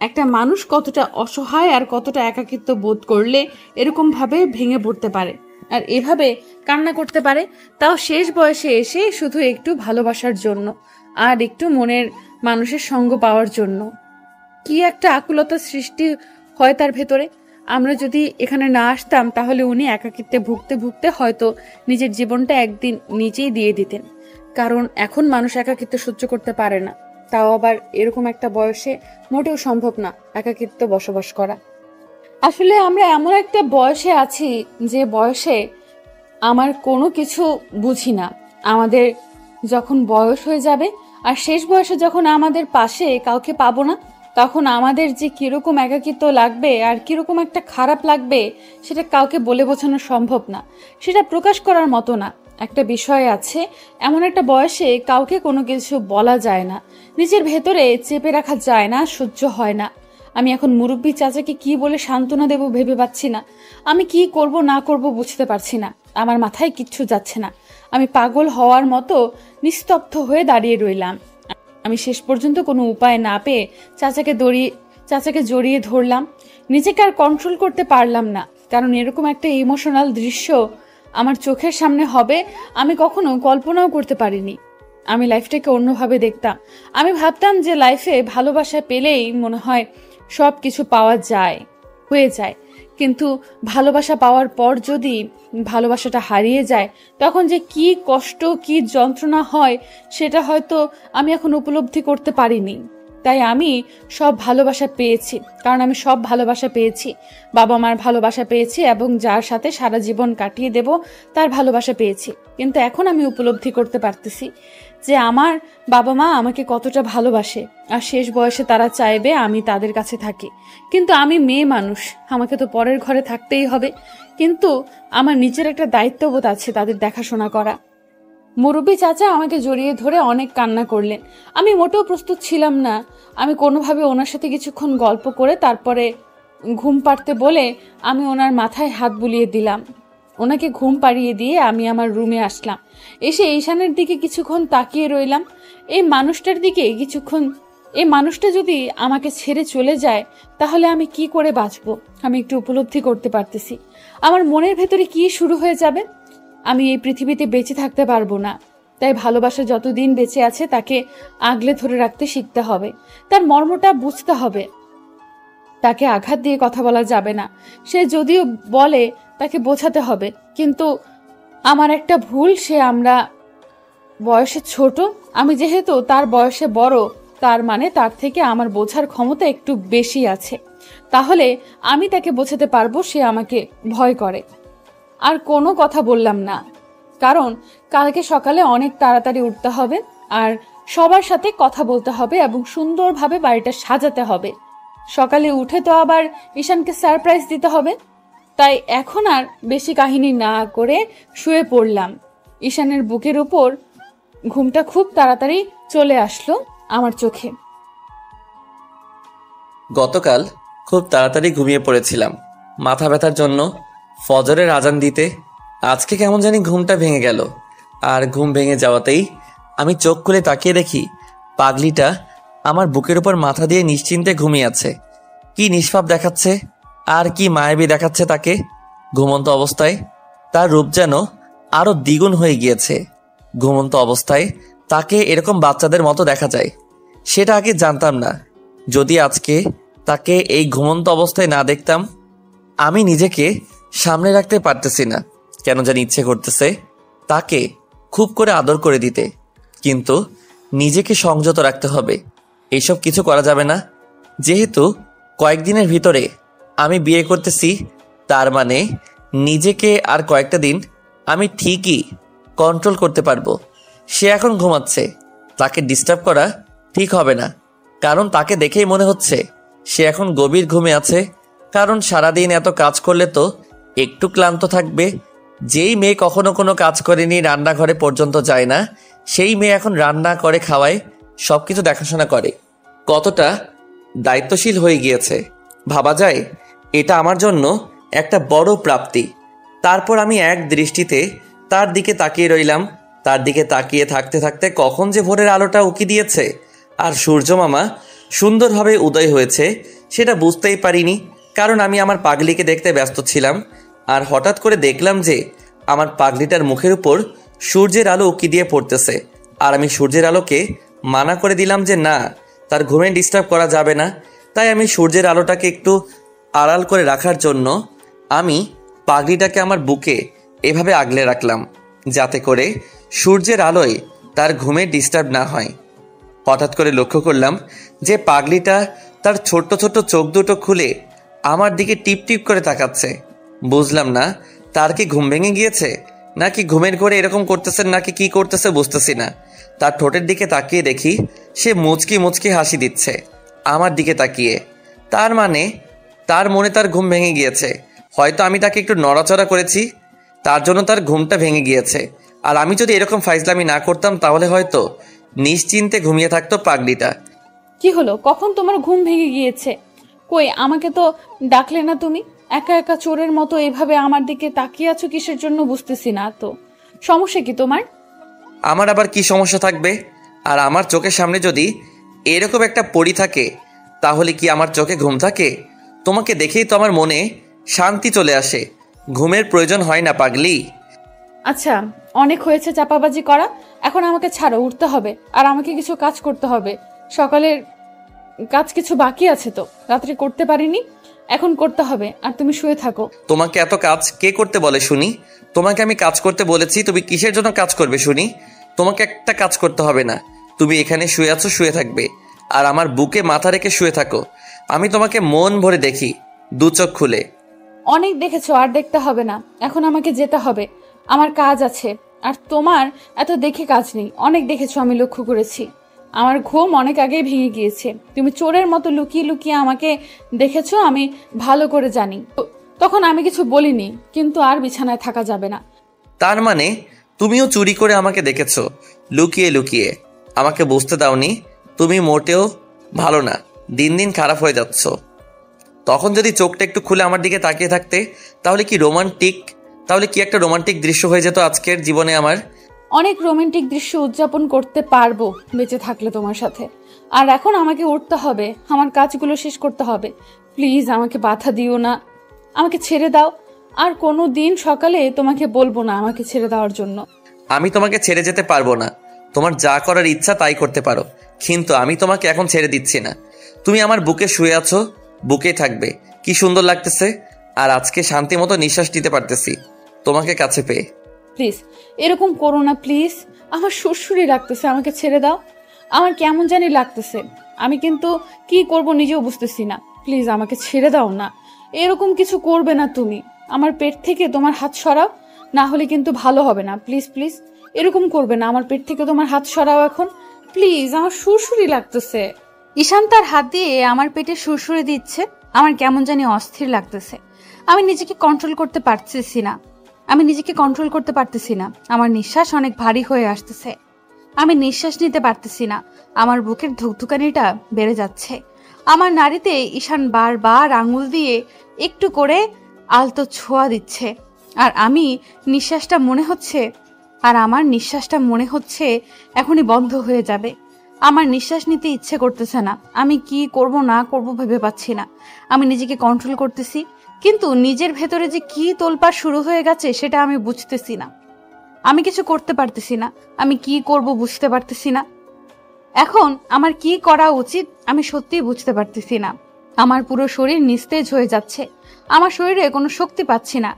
একটা মানুষ কতটা অসহায় আর কতটা একাকিত্ব বোধ করলে এরকম ভাবে ভেঙে পড়তে পারে, আর এভাবে কান্না করতে পারে, তাও শেষ বয়সে এসে শুধু একটু ভালোবাসার জন্য আর একটু মনের মানুষের সঙ্গ পাওয়ার জন্য। কি একটা আকুলতা সৃষ্টি হয় তার ভেতরে। আমরা যদি এখানে না আসতাম, তাহলে উনি একাকিত্বে ভুগতে ভুগতে হয়তো নিজের জীবনটা একদিন নিজেই দিয়ে দিতেন। কারণ এখন মানুষ একাকিত্ব সহ্য করতে পারে না, তাও আবার এরকম একটা বয়সে মোটেও সম্ভব না একাকিত্ব বসবাস করা। আসলে আমরা এমন একটা বয়সে আছি যে বয়সে আমার কোনো কিছু বুঝি না। আমাদের যখন বয়স হয়ে যাবে আর শেষ বয়সে যখন আমাদের পাশে কাউকে পাবো না, তখন আমাদের যে কিরকম একাকিত্ব লাগবে আর কিরকম একটা খারাপ লাগবে, সেটা কাউকে বলে বোঝানো সম্ভব না, সেটা প্রকাশ করার মতো না। একটা বিষয় আছে, এমন একটা বয়সে কাউকে কোনো কিছু বলা যায় না, নিজের ভেতরে চেপে রাখা যায় না, সহ্য হয় না। আমি এখন মুরব্বী চাচাকে কি বলে সান্ত্বনা দেব ভেবে পাচ্ছি না। আমি কি করব না করব বুঝতে পারছি না। আমার মাথায় কিচ্ছু যাচ্ছে না। আমি পাগল হওয়ার মতো নিস্তব্ধ হয়ে দাঁড়িয়ে রইলাম। আমি শেষ পর্যন্ত কোনো উপায় না পেয়ে চাচাকে জড়িয়ে ধরলাম। নিজেকে আর কন্ট্রোল করতে পারলাম না, কারণ এরকম একটা ইমোশনাল দৃশ্য আমার চোখের সামনে হবে আমি কখনো কল্পনাও করতে পারিনি। আমি লাইফটাকে অন্যভাবে দেখতাম। আমি ভাবতাম যে লাইফে ভালোবাসা পেলেই মনে হয় সব কিছু পাওয়া যায়, হয়ে যায়। কিন্তু ভালোবাসা পাওয়ার পর যদি ভালোবাসাটা হারিয়ে যায়, তখন যে কি কষ্ট, কি যন্ত্রণা হয়, সেটা হয়তো আমি এখন উপলব্ধি করতে পারিনি। তাই আমি সব ভালোবাসা পেয়েছি, কারণ আমি সব ভালোবাসা পেয়েছি। বাবা মার ভালোবাসা পেয়েছি এবং যার সাথে সারা জীবন কাটিয়ে দেব তার ভালোবাসা পেয়েছি। কিন্তু এখন আমি উপলব্ধি করতে পারতেছি যে আমার বাবা মা আমাকে কতটা ভালোবাসে, আর শেষ বয়সে তারা চাইবে আমি তাদের কাছে থাকি। কিন্তু আমি মেয়ে মানুষ, আমাকে তো পরের ঘরে থাকতেই হবে, কিন্তু আমার নিজের একটা দায়িত্ববোধ আছে তাদের দেখাশোনা করা। মুরব্বী চাচা আমাকে জড়িয়ে ধরে অনেক কান্না করলেন। আমি মোটেও প্রস্তুত ছিলাম না। আমি কোনোভাবে ওনার সাথে কিছুক্ষণ গল্প করে তারপরে ঘুম পাড়তে বলে আমি ওনার মাথায় হাত বুলিয়ে দিলাম। ওনাকে ঘুম পাড়িয়ে দিয়ে আমি আমার রুমে আসলাম। এসে ঈশানের দিকে কিছুক্ষণ তাকিয়ে রইলাম। এই মানুষটা যদি আমাকে ছেড়ে চলে যায় তাহলে আমি কি করে বাঁচবো? আমি একটু উপলব্ধি করতে পারতেছি আমার মনের ভেতরে কি শুরু হয়ে যাবে। আমি এই পৃথিবীতে বেঁচে থাকতে পারবো না। তাই ভালোবাসা যতদিন বেঁচে আছে তাকে আগলে ধরে রাখতে শিখতে হবে, তার মর্মটা বুঝতে হবে। তাকে আঘাত দিয়ে কথা বলা যাবে না। সে যদিও বলে তাকে বোঝাতে হবে, কিন্তু আমার একটা ভুল, আমরা বয়সে ছোট, আমি যেহেতু তার বয়সে বড়, তার মানে তার থেকে আমার বোঝার ক্ষমতা একটু বেশি আছে। তাহলে আমি তাকে বোঝাতে পারবো সে আমাকে ভয় করে। আর কোনো কথা বললাম না, কারণ কালকে সকালে অনেক তাড়াতাড়ি উঠতে হবে আর সবার সাথে কথা বলতে হবে এবং সুন্দরভাবে বাড়িটা সাজাতে হবে। সকালে উঠে তো আবার ঈশানকে সারপ্রাইজ দিতে হবে। তাই এখন আর বেশি কাহিনী না করে শুয়ে পড়লাম। ঈশানের বুকের উপর ঘুমটা খুব তাড়াতাড়ি চলে আসলো আমার চোখে। গতকাল খুব তাড়াতাড়ি ঘুমিয়ে পড়েছিলাম মাথা ব্যথার জন্য। ফজরের আজান দিতে আজকে কেমন জানি ঘুমটা ভেঙে গেল। আর ঘুম ভেঙে যাওয়াতেই আমি চোখ খুলে তাকিয়ে দেখি পাগলিটা আমার বুকের উপর মাথা দিয়ে নিশ্চিন্তে ঘুমিয়ে আছে। কি নিষ্পাপ দেখাচ্ছে আর কি মায়াবী দেখাচ্ছে তাকে ঘুমন্ত অবস্থায়। তার রূপ যেন আরো দ্বিগুণ হয়ে গিয়েছে। ঘুমন্ত অবস্থায় তাকে এরকম বাচ্চাদের মতো দেখা যায়, সেটা আগে জানতাম না। যদি আজকে তাকে এই ঘুমন্ত অবস্থায় না দেখতাম, আমি নিজেকে সামনে রাখতে পারতেছি না। কেন জানি ইচ্ছে করতেছে তাকে খুব করে আদর করে দিতে, কিন্তু নিজেকে সংযত রাখতে হবে। এইসব কিছু করা যাবে না। যেহেতু কয়েকদিনের ভিতরে আমি বিয়ে করতেছি, তার মানে নিজেকে আর কয়েকটা দিন আমি ঠিকই কন্ট্রোল করতে পারবো। সে এখন ঘুমাচ্ছে, তাকে ডিস্টার্ব করা ঠিক হবে না, কারণ তাকে দেখেই মনে হচ্ছে সে এখন গভীর ঘুমে আছে। কারণ সারাদিন এত কাজ করলে তো একটু ক্লান্ত থাকবে। যেই মেয়ে কখনো কোনো কাজ করেনি, রান্নাঘরে পর্যন্ত যায় না, সেই মেয়ে এখন রান্না করে, খাওয়ায়, সব কিছু দেখাশোনা করে। কতটা দায়িত্বশীল হয়ে গিয়েছে ভাবা যায়। এটা আমার জন্য একটা বড় প্রাপ্তি। তারপর আমি এক দৃষ্টিতে তার দিকে তাকিয়ে রইলাম। তার দিকে তাকিয়ে থাকতে থাকতে কখন যে ভোরের আলোটা উকি দিয়েছে আর সূর্য মামা সুন্দরভাবে উদয় হয়েছে সেটা বুঝতেই পারিনি, কারণ আমি আমার পাগলিকে দেখতে ব্যস্ত ছিলাম। আর হঠাৎ করে দেখলাম যে আমার পাগলিটার মুখের উপর সূর্যের আলো উকি দিয়ে পড়তেছে। আর আমি সূর্যের আলোকে মানা করে দিলাম যে না, তার ঘুমে ডিস্টার্ব করা যাবে না। তাই আমি সূর্যের আলোটাকে একটু আড়াল করে রাখার জন্য আমি পাগলিটাকে আমার বুকে এভাবে আগলে রাখলাম, যাতে করে সূর্যের আলোয় তার ঘুমে ডিস্টার্ব না হয়। হঠাৎ করে লক্ষ্য করলাম যে পাগলিটা তার ছোট্ট ছোট্ট চোখ দুটো খুলে আমার দিকে টিপ টিপ করে তাকাচ্ছে। বুঝলাম না তার কি ঘুম ভেঙে গিয়েছে, নাকি ঘুমের ঘরে এরকম করতেছে, নাকি কি করতেছে বুঝতেছি না। তার ঠোঁটের দিকে তাকিয়ে দেখি সে মুচকি মুচকি হাসি দিচ্ছে আমার দিকে তাকিয়ে। তার মানে তার মনে তার ঘুম ভেঙে গিয়েছে। হয়তো আমি তাকে একটু নড়াচড়া করেছি, তার জন্য তার ঘুমটা ভেঙে গিয়েছে। আর আমি যদি এরকম ফাইজলামি না করতাম তাহলে হয়তো নিশ্চিন্তে ঘুমিয়ে থাকতো পাগলিটা। কি হলো, কখন তোমার ঘুম ভেঙে গিয়েছে? কই, আমাকে তো ডাকলে না তুমি? একা একা চোরের মতো এভাবে আমার দিকে তাকিয়ে আছো কিসের জন্য বুঝতেছি না তো। সমস্যা কি তোমার? আমার আবার কি সমস্যা থাকবে? আর আমার চোখের সামনে যদি এরকম একটা পরী থাকে তাহলে কি আমার চোখে ঘুম থাকে? তোমাকে দেখেই তো আমার মনে শান্তি চলে আসে। ঘুমের প্রয়োজন হয় না পাগলি। আচ্ছা, অনেক হয়েছে চাপাবাজি করা, এখন আমাকে ছাড়ো, উঠতে হবে। আর আমাকে কিছু কাজ করতে হবে। সকালের কাজ কিছু বাকি আছে, তো রাত্রে করতে পারিনি, এখন করতে হবে। আর তুমি শুয়ে থাকো। তোমাকে এত কাজ কে করতে বলে শুনি? তোমাকে আমি কাজ করতে বলেছি, তুমি কিসের জন্য কাজ করবে শুনি? তোমাকে একটা কাজ করতে হবে না, তুমি এখানে শুয়ে আছো, শুয়ে থাকবে। আর আমার বুকে মাথা রেখে শুয়ে থাকো। আমি তোমাকে মন ভরে দেখি, দু চোখ খুলে। অনেক দেখেছো, আর দেখতে হবে না। এখন আমাকে যেতে হবে, আমার কাজ আছে। আর তোমার এত দেখে কাজ নেই। অনেক দেখেছো, আমি লক্ষ্য করেছি। আমার ঘুম অনেক আগেই ভেঙে গিয়েছে। তুমি চোরের মতো লুকিয়ে লুকিয়ে আমাকে দেখেছো, আমি ভালো করে জানি। তখন আমি কিছু বলিনি, কিন্তু আর বিছানায় থাকা যাবে না। তার মানে তুমিও চুরি করে আমাকে দেখেছো, লুকিয়ে লুকিয়ে। আমাকে বুঝতে দাওনি তুমি মোটেও ভালো না, দিন দিন খারাপ হয়ে যাচ্ছ। তখন যদি চোখটা একটু খুলে আমার দিকে তাকিয়ে থাকতে, তাহলে কি একটা রোমান্টিক দৃশ্য হয়ে যেত আজকের জীবনে আমার। অনেক রোমান্টিক দৃশ্য উদযাপন করতে পারবো বেঁচে থাকলে তোমার সাথে। আর এখন আমাকে উঠতে হবে, আমার কাজগুলো শেষ করতে হবে। প্লিজ আমাকে বাধা দিও না, আমাকে ছেড়ে দাও। আর কোনো দিন সকালে তোমাকে বলবো না আমাকে ছেড়ে দেওয়ার জন্য। আমি তোমাকে ছেড়ে যেতে পারবো না। তোমার যা করার ইচ্ছা তাই করতে পারো, কিন্তু আমি তোমাকে এখন ছেড়ে দিচ্ছি না। তুমি আমার বুকে শুয়ে আছো, বুকেই থাকবে। কি সুন্দর লাগতেছে। আর আজকে শান্তি মতো নিঃশ্বাস নিতে পারতেছি তোমাকে কাছে পেয়ে। প্লিজ এরকম করো না, প্লিজ। আমার সুরসুরি লাগতেছে, আমাকে ছেড়ে দাও। আমার কেমন জানি লাগতেছে, আমি কিন্তু কি করব নিজেও বুঝতেছি না। প্লিজ আমাকে ছেড়ে দাও না। এরকম কিছু করবে না তুমি। আমার পেট থেকে তোমার হাত সরাও, না হলে কিন্তু ভালো হবে না। প্লিজ প্লিজ এরকম করবে না। আমার পেট থেকে তোমার হাত সরাও এখন, প্লিজ। আমার সুরসুরি লাগতেছে। ঈশান তার হাত দিয়ে আমার পেটে সুরসুরি দিচ্ছে। আমার কেমন জানি অস্থির লাগতেছে। আমি নিজেকে কন্ট্রোল করতে পারতেছি না। আমার নিঃশ্বাস অনেক ভারী হয়ে আসতেছে। আমি নিঃশ্বাস নিতে পারতেছি না। আমার বুকের ধুকধুকানিটা বেড়ে যাচ্ছে। আমার নাড়িতে ঈশান বারবার আঙুল দিয়ে একটু করে আলতো ছোঁয়া দিচ্ছে। আর আমার নিঃশ্বাসটা মনে হচ্ছে এখনই বন্ধ হয়ে যাবে। আমার নিঃশ্বাস নিতে ইচ্ছে করতেছে না। আমি কি করব না করব ভেবে পাচ্ছি না। আমি নিজেকে কন্ট্রোল করতেছি, কিন্তু নিজের ভেতরে যে কি তোলপাড় শুরু হয়ে গেছে সেটা আমি বুঝতেছি না। আমি কিছু করতে পারতেছি না। আমি কি করব বুঝতে পারতেছি না। এখন আমার কি করা উচিত আমি সত্যিই বুঝতে পারতেছি না। আমার পুরো শরীর নিস্তেজ হয়ে যাচ্ছে। আমার শরীরে কোনো শক্তি পাচ্ছি না।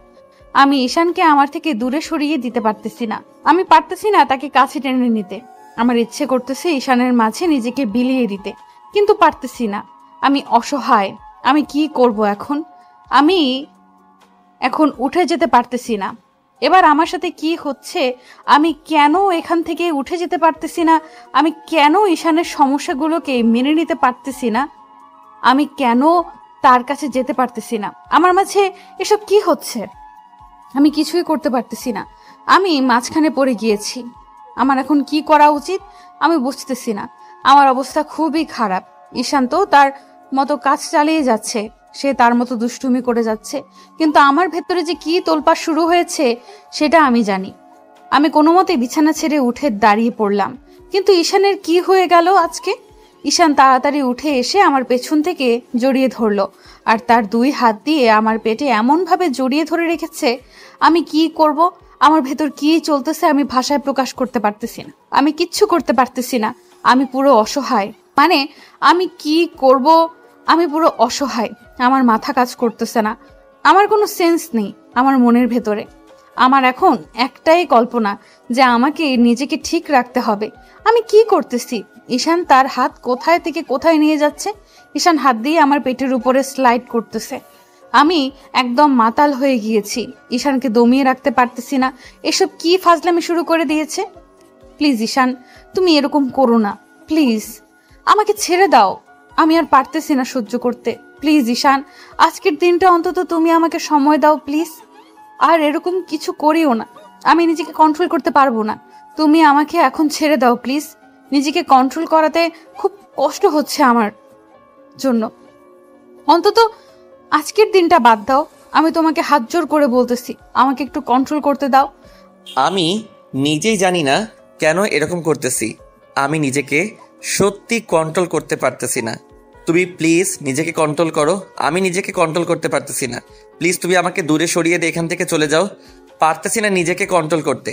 আমি ঈশানকে আমার থেকে দূরে সরিয়ে দিতে পারতেছি না। আমি পারতেছি না তাকে কাছে টেনে নিতে। আমার ইচ্ছে করতেছে ঈশানের মাঝে নিজেকে বিলিয়ে দিতে, কিন্তু পারতেছি না। আমি অসহায়। আমি কি করব এখন? আমি এখন উঠে যেতে পারতেছি না। এবার আমার সাথে কি হচ্ছে? আমি কেন এখান থেকে উঠে যেতে পারতেছি না? আমি কেন ঈশানের সমস্যাগুলোকে মেনে নিতে পারতেছি না? আমি কেন তার কাছে যেতে পারতেছি না? আমার মাঝে এসব কি হচ্ছে? আমি কিছুই করতে পারতেছি না। আমি মাঝখানে পড়ে গিয়েছি। আমার এখন কি করা উচিত আমি বুঝতেছি না। আমার অবস্থা খুবই খারাপ। ঈশান তো তার মতো কাজ চালিয়ে যাচ্ছে, সে তার মতো দুষ্টুমি করে যাচ্ছে, কিন্তু আমার ভেতরে যে কি তোলপাড় শুরু হয়েছে সেটা আমি জানি। আমি কোনো মতে বিছানা ছেড়ে উঠে দাঁড়িয়ে পড়লাম, কিন্তু ঈশানের কি হয়ে গেল আজকে? ঈশান তাড়াতাড়ি উঠে এসে আমার পেছন থেকে জড়িয়ে ধরলো, আর তার দুই হাত দিয়ে আমার পেটে এমনভাবে জড়িয়ে ধরে রেখেছে। আমি কি করব? আমার ভেতর কি চলতেছে আমি ভাষায় প্রকাশ করতে পারতেছি না। আমি কিচ্ছু করতে পারতেছি না। আমি পুরো অসহায়। আমি কি করব? আমি পুরো অসহায়। আমার মাথা কাজ করতেছে না। আমার কোনো সেন্স নেই আমার মনের ভেতরে। আমার এখন একটাই কল্পনা যে আমাকে নিজেকে ঠিক রাখতে হবে। আমি কি করতেছি? ঈশান তার হাত কোথায় থেকে কোথায় নিয়ে যাচ্ছে। ঈশান হাত দিয়ে আমার পেটের উপরে স্লাইড করতেছে। আমি একদম মাতাল হয়ে গিয়েছি। ঈশানকে দমিয়ে রাখতে পারতেছি না। এসব কি ফাজলামি শুরু করে দিয়েছে? প্লিজ ঈশান, তুমি এরকম করো না। প্লিজ আমাকে ছেড়ে দাও। আমি আর পারতেছি না সহ্য করতে। প্লিজ ঈশান, আজকের দিনটা অন্তত তুমি আমাকে সময় দাও প্লিজ। আর এরকম কিছু করিও না। আমি নিজেকে কন্ট্রোল করতে পারবো না। তুমি আমাকে এখন ছেড়ে দাও প্লিজ। নিজেকে কন্ট্রোল করাতে খুব কষ্ট হচ্ছে আমার জন্য। অন্তত আজকের দিনটা বাদ দাও। আমি তোমাকে হাত জোর করে বলতেছি, আমাকে একটু কন্ট্রোল করতে দাও। আমি নিজেই জানি না কেন এরকম করতেছি। আমি নিজেকে সত্যি কন্ট্রোল করতে পারতেছি না। তুমি প্লিজ নিজেকে কন্ট্রোল করো। আমি নিজেকে কন্ট্রোল করতে পারতেছি না। প্লিজ তুমি আমাকে দূরে সরিয়ে দিয়ে এখান থেকে চলে যাও। পারতেছি না নিজেকে কন্ট্রোল করতে।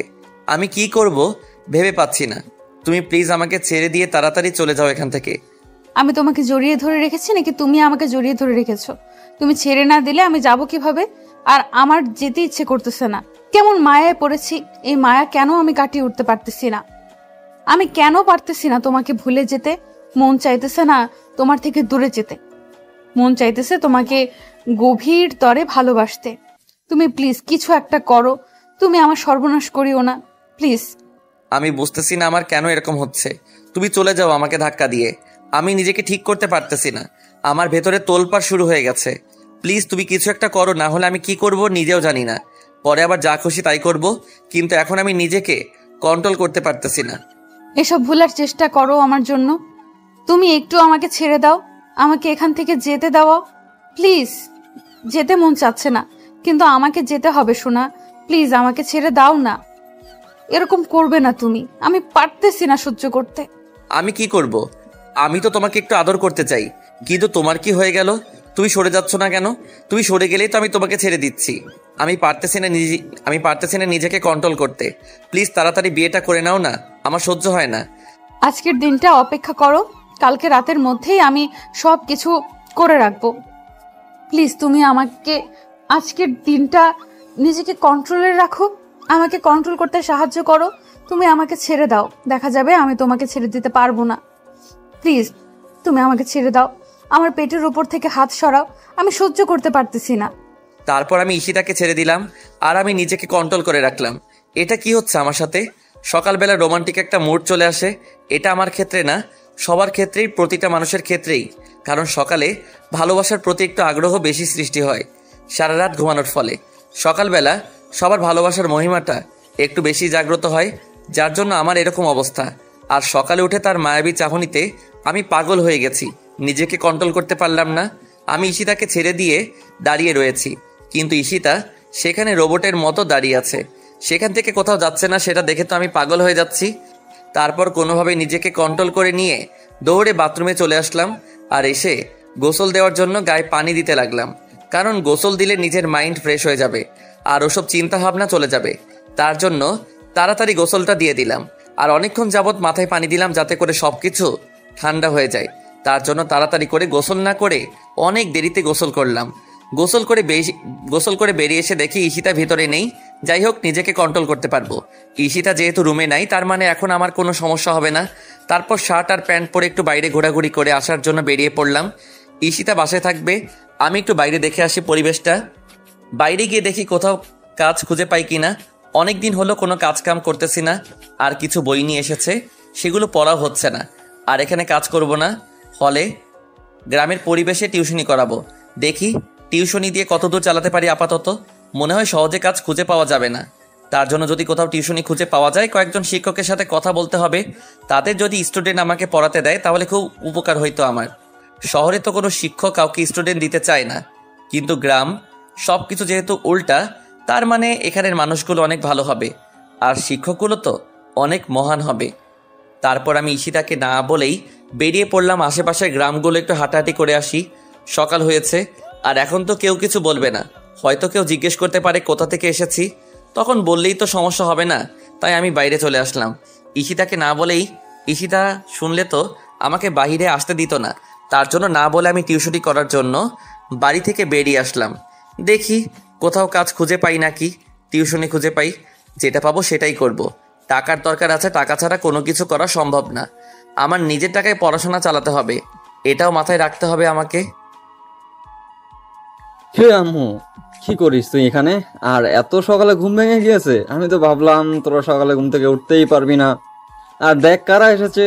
আমি কি করব ভেবে পাচ্ছি না। তুমি প্লিজ আমাকে ছেড়ে দিয়ে তাড়াতাড়ি চলে যাও এখান থেকে। আমি তোমাকে জড়িয়ে ধরে রেখেছি নাকি তুমি আমাকে জড়িয়ে ধরে রেখেছো? তুমি ছেড়ে না দিলে আমি যাব কিভাবে? আর আমার যেতে ইচ্ছে করতেছে না। কেমন মায়ায় পড়েছি। এই মায়া কেন আমি কাটিয়ে উঠতে পারতেছি না? আমি কেন পারতেছি না তোমাকে ভুলে যেতে? মন চাইতেছে না তোমার থেকে দূরে যেতে, মন চাইতেছে তোমাকে গভীর তরে ভালোবাসতে। তুমি প্লিজ কিছু একটা করো, তুমি আমার সর্বনাশ করিও না প্লিজ। আমি বুঝতেছি না আমার কেন এরকম হচ্ছে। তুমি চলে যাও আমাকে ধাক্কা দিয়ে। আমি নিজেকে ঠিক করতে পারতেছি না, আমার ভেতরে তোলপাড় শুরু হয়ে গেছে। প্লিজ তুমি কিছু একটা করো, না হলে আমি কি করব নিজেও জানি না। পরে আবার যা খুশি তাই করব, কিন্তু এখন আমি নিজেকে কন্ট্রোল করতে পারতেছি না। এসব ভুলার চেষ্টা করো আমার জন্য। তুমি একটু আমাকে ছেড়ে দাও, আমাকে এখান থেকে যেতে দাও প্লিজ। যেতে মন চাচ্ছে না, কিন্তু আমাকে যেতে হবে সোনা, প্লিজ আমাকে ছেড়ে দাও না। এরকম করবে না তুমি, আমি পারতেছি না সহ্য করতে। আমি কি করব? আমি তো তোমাকে একটু আদর করতে চাই, কিন্তু তোমার কি হয়ে গেল? তুমি সরে যাচ্ছ না কেন? তুমি সরে গেলেই তো আমি তোমাকে ছেড়ে দিচ্ছি। আমি পারতেছি না নিজেকে কন্ট্রোল করতে। প্লিজ তাড়াতাড়ি বিয়েটা করে নাও না, আমার সহ্য হয় না। আজকের দিনটা অপেক্ষা করো, কালকে রাতের মধ্যেই আমি সব কিছু করে রাখবো। প্লিজ তুমি আমাকে আজকের দিনটা নিজেকে কন্ট্রোলে রাখো, আমাকে কন্ট্রোল করতে সাহায্য করো। তুমি আমাকে ছেড়ে দাও, দেখা যাবে আমি তোমাকে ছেড়ে দিতে পারবো না। প্লিজ তুমি আমাকে ছেড়ে দাও, আমার পেটের উপর থেকে হাত সরাও, আমি সহ্য করতে পারতেছি না। তারপর আমি ঈশিতাকে ছেড়ে দিলাম, আর আমি নিজেকে কন্ট্রোল করে রাখলাম। এটা কি হচ্ছে আমার সাথে? সকালবেলা রোমান্টিক একটা মুড চলে আসে। এটা আমার ক্ষেত্রে না, সবার ক্ষেত্রেই, প্রতিটা মানুষের ক্ষেত্রেই। কারণ সকালে ভালোবাসার প্রতি একটু আগ্রহ বেশি সৃষ্টি হয় সারা রাত ঘুমানোর ফলে। সকালবেলা সবার ভালোবাসার মহিমাটা একটু বেশি জাগ্রত হয়, যার জন্য আমার এরকম অবস্থা। আর সকালে উঠে তার মায়াবী চাহনিতে আমি পাগল হয়ে গেছি, নিজেকে কন্ট্রোল করতে পারলাম না। আমি ঈশিতাকে ছেড়ে দিয়ে দাঁড়িয়ে রয়েছি, কিন্তু ঈশিতা সেখানে রোবটের মতো দাঁড়িয়ে আছে, সেখান থেকে কোথাও যাচ্ছে না। সেটা দেখে তো আমি পাগল হয়ে যাচ্ছি। তারপর কোনোভাবে নিজেকে কন্ট্রোল করে নিয়ে দৌড়ে বাথরুমে চলে আসলাম, আর এসে গোসল দেওয়ার জন্য গায়ে পানি দিতে লাগলাম। কারণ গোসল দিলে নিজের মাইন্ড ফ্রেশ হয়ে যাবে আর ওসব চিন্তা ভাবনা চলে যাবে। তার জন্য তাড়াতাড়ি গোসলটা দিয়ে দিলাম, আর অনেকক্ষণ যাবৎ মাথায় পানি দিলাম যাতে করে সব কিছু ঠান্ডা হয়ে যায়। তার জন্য তাড়াতাড়ি করে গোসল না করে অনেক দেরিতে গোসল করলাম। গোসল করে বেরিয়ে এসে দেখি ঈশিতা ভিতরে নেই। যাই হোক, নিজেকে কন্ট্রোল করতে পারবো। ঈশিতা যেহেতু রুমে নাই, তার মানে এখন আমার কোনো সমস্যা হবে না। তারপর শার্ট আর প্যান্ট পরে একটু বাইরে ঘোরাঘুরি করে আসার জন্য বেরিয়ে পড়লাম। ঈশিতা বাসায় থাকবে, আমি একটু বাইরে দেখে আসি পরিবেশটা। বাইরে গিয়ে দেখি কোথাও কাজ খুঁজে পাই কিনা। অনেক দিন হলো কোনো কাজ কাম করতেছি না, আর কিছু বই নিয়ে এসেছে, সেগুলো পড়াও হচ্ছে না। আর এখানে কাজ করব না, হলে গ্রামের পরিবেশে টিউশনি করাবো। দেখি টিউশনি দিয়ে কতদূর চালাতে পারি। আপাতত মনে হয় সহজে কাজ খুঁজে পাওয়া যাবে না। তার জন্য যদি কোথাও টিউশনি খুঁজে পাওয়া যায়, কয়েকজন শিক্ষকের সাথে কথা বলতে হবে। তাদের যদি স্টুডেন্ট আমাকে পড়াতে দেয় তাহলে খুব উপকার হইতো আমার। শহরে তো কোনো শিক্ষক কাউকে স্টুডেন্ট দিতে চায় না, কিন্তু গ্রাম সব কিছু যেহেতু উল্টা, তার মানে এখানের মানুষগুলো অনেক ভালো হবে, আর শিক্ষকগুলো তো অনেক মহান হবে। তারপর আমি ঈশিতাকে না বলেই বেরিয়ে পড়লাম আশেপাশের গ্রামগুলো একটু হাঁটাহাঁটি করে আসি। সকাল হয়েছে, আর এখন তো কেউ কিছু বলবে না। হয়তো কেউ জিজ্ঞেস করতে পারে কোথা থেকে এসেছি, তখন বললেই তো সমস্যা হবে না। তাই আমি বাইরে চলে আসলাম ঈশিতাকে না বলেই। ঈশিতা শুনলে তো আমাকে বাইরে আসতে দিত না, তার জন্য না বলে আমি টিউশনি করার জন্য বাড়ি থেকে বেরিয়ে আসলাম। দেখি কোথাও কাজ খুঁজে পাই নাকি, টিউশনি খুঁজে পাই। যেটা পাবো সেটাই করব। টাকার দরকার আছে, টাকা ছাড়া কোনো কিছু করা সম্ভব না। আমার নিজের টাকায় পড়াশোনা চালাতে হবে, এটাও মাথায় রাখতে হবে আমাকে। হে আম্মু, কি করিস তুই এখানে? আর এত সকালে ঘুম ভেঙে গিয়েছে? আমি তো ভাবলাম তোরা সকালে ঘুম থেকে উঠতেই পারবি না। আর দেখ কারা এসেছে।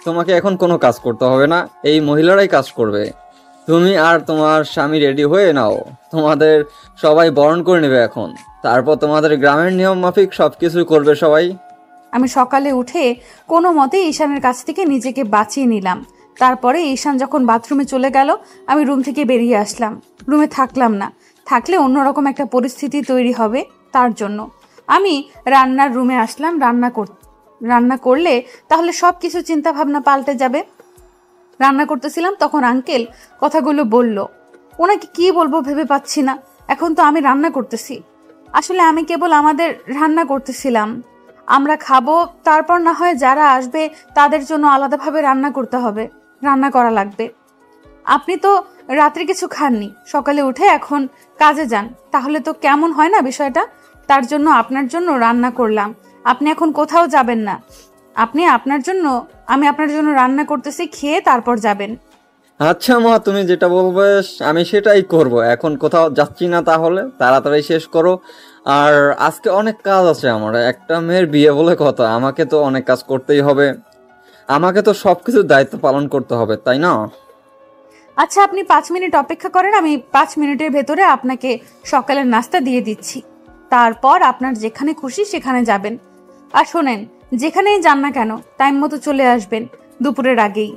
তোমাকে এখন কোনো কাজ করতে হবে না, এই মহিলারাই কাজ করবে। তুমি আর তোমার স্বামী রেডি হয়ে নাও, তোমাদের সবাই বরণ করে নেবে এখন। তারপর তোমাদের গ্রামের নিয়ম মাফিক সবকিছু করবে সবাই। আমি সকালে উঠে কোনো মতে ঈশানের কাছ থেকে নিজেকে বাঁচিয়ে নিলাম। তারপরে ঈশান যখন বাথরুমে চলে গেল, আমি রুম থেকে বেরিয়ে আসলাম। রুমে থাকলাম না, থাকলে অন্যরকম একটা পরিস্থিতি তৈরি হবে। তার জন্য আমি রান্নার রুমে আসলাম। রান্না করলে তাহলে সব কিছু চিন্তা ভাবনা পাল্টে যাবে। রান্না করতেছিলাম, তখন আঙ্কেল কথাগুলো বলল। ওনাকে কি বলবো ভেবে পাচ্ছি না। এখন তো আমি রান্না করতেছি, আসলে আমি কেবল আমাদের রান্না করতেছিলাম। আমরা খাবো, তারপর না হয় যারা আসবে তাদের জন্য আলাদাভাবে রান্না করতে হবে, রান্না করা লাগবে। আপনি তো রাত্রে কিছু খাননি, সকালে উঠে এখন কাজে যান, তাহলে তো কেমন হয় না বিষয়টা। তার জন্য আপনার জন্য রান্না করলাম, আপনি এখন কোথাও যাবেন না। আমি আপনার জন্য রান্না করতেছি, খেয়ে তারপর যাবেন। আচ্ছা মা, তুমি যেটা বলবে আমি সেটাই করব। এখন কোথাও যাচ্ছি না, তাহলে তাড়াতাড়ি শেষ করো। আর আজকে অনেক কাজ আছে আমার, একটা মেয়ের বিয়ে বলে কথা, আমাকে তো অনেক কাজ করতেই হবে, আমাকে তো সবকিছুর দায়িত্ব পালন করতে হবে, তাই না? আচ্ছা, আপনি 5 মিনিট অপেক্ষা করেন, আমি 5 মিনিটের ভেতরে আপনাকে সকালের নাস্তা দিয়ে দিচ্ছি। তারপর আপনার যেখানে খুশি সেখানে যাবেন। আর শোনেন, যেখানেই যান না কেন টাইম মতো চলে আসবেন দুপুরের আগেই,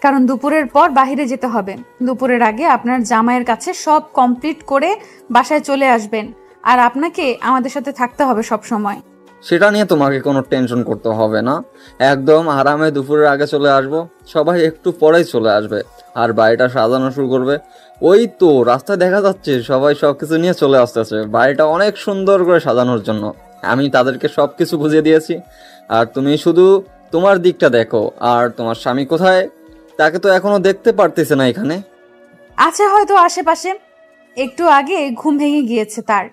কারণ দুপুরের পর বাইরে যেতে হবে। দুপুরের আগে আপনার জামাইয়ের কাছে সব কমপ্লিট করে বাসায় চলে আসবেন। আর আপনাকে আমাদের সাথে থাকতে হবে সব সময়। সেটা নিয়ে তোমাকে কোনো টেনশন করতে হবে না, একদম আরামে দুপুরের আগে চলে আসব। সবাই একটু পরেই চলে আসবে আর বাড়িটা সাজানো শুরু করবে। ওই তো রাস্তায় দেখা যাচ্ছে সবাই সবকিছু নিয়ে চলে আসতেছে বাড়িটা অনেক সুন্দর করে সাজানোর জন্য। আমি তাদেরকে সবকিছু বুঝিয়ে দিয়েছি, আর তুমি শুধু তোমার দিকটা দেখো। আর তোমার স্বামী কোথায়? তাকে তো এখনো দেখতে পারতেছে না এখানে। আছে হয়তো আশেপাশে, একটু আগে ঘুম ভেঙে গিয়েছে তার।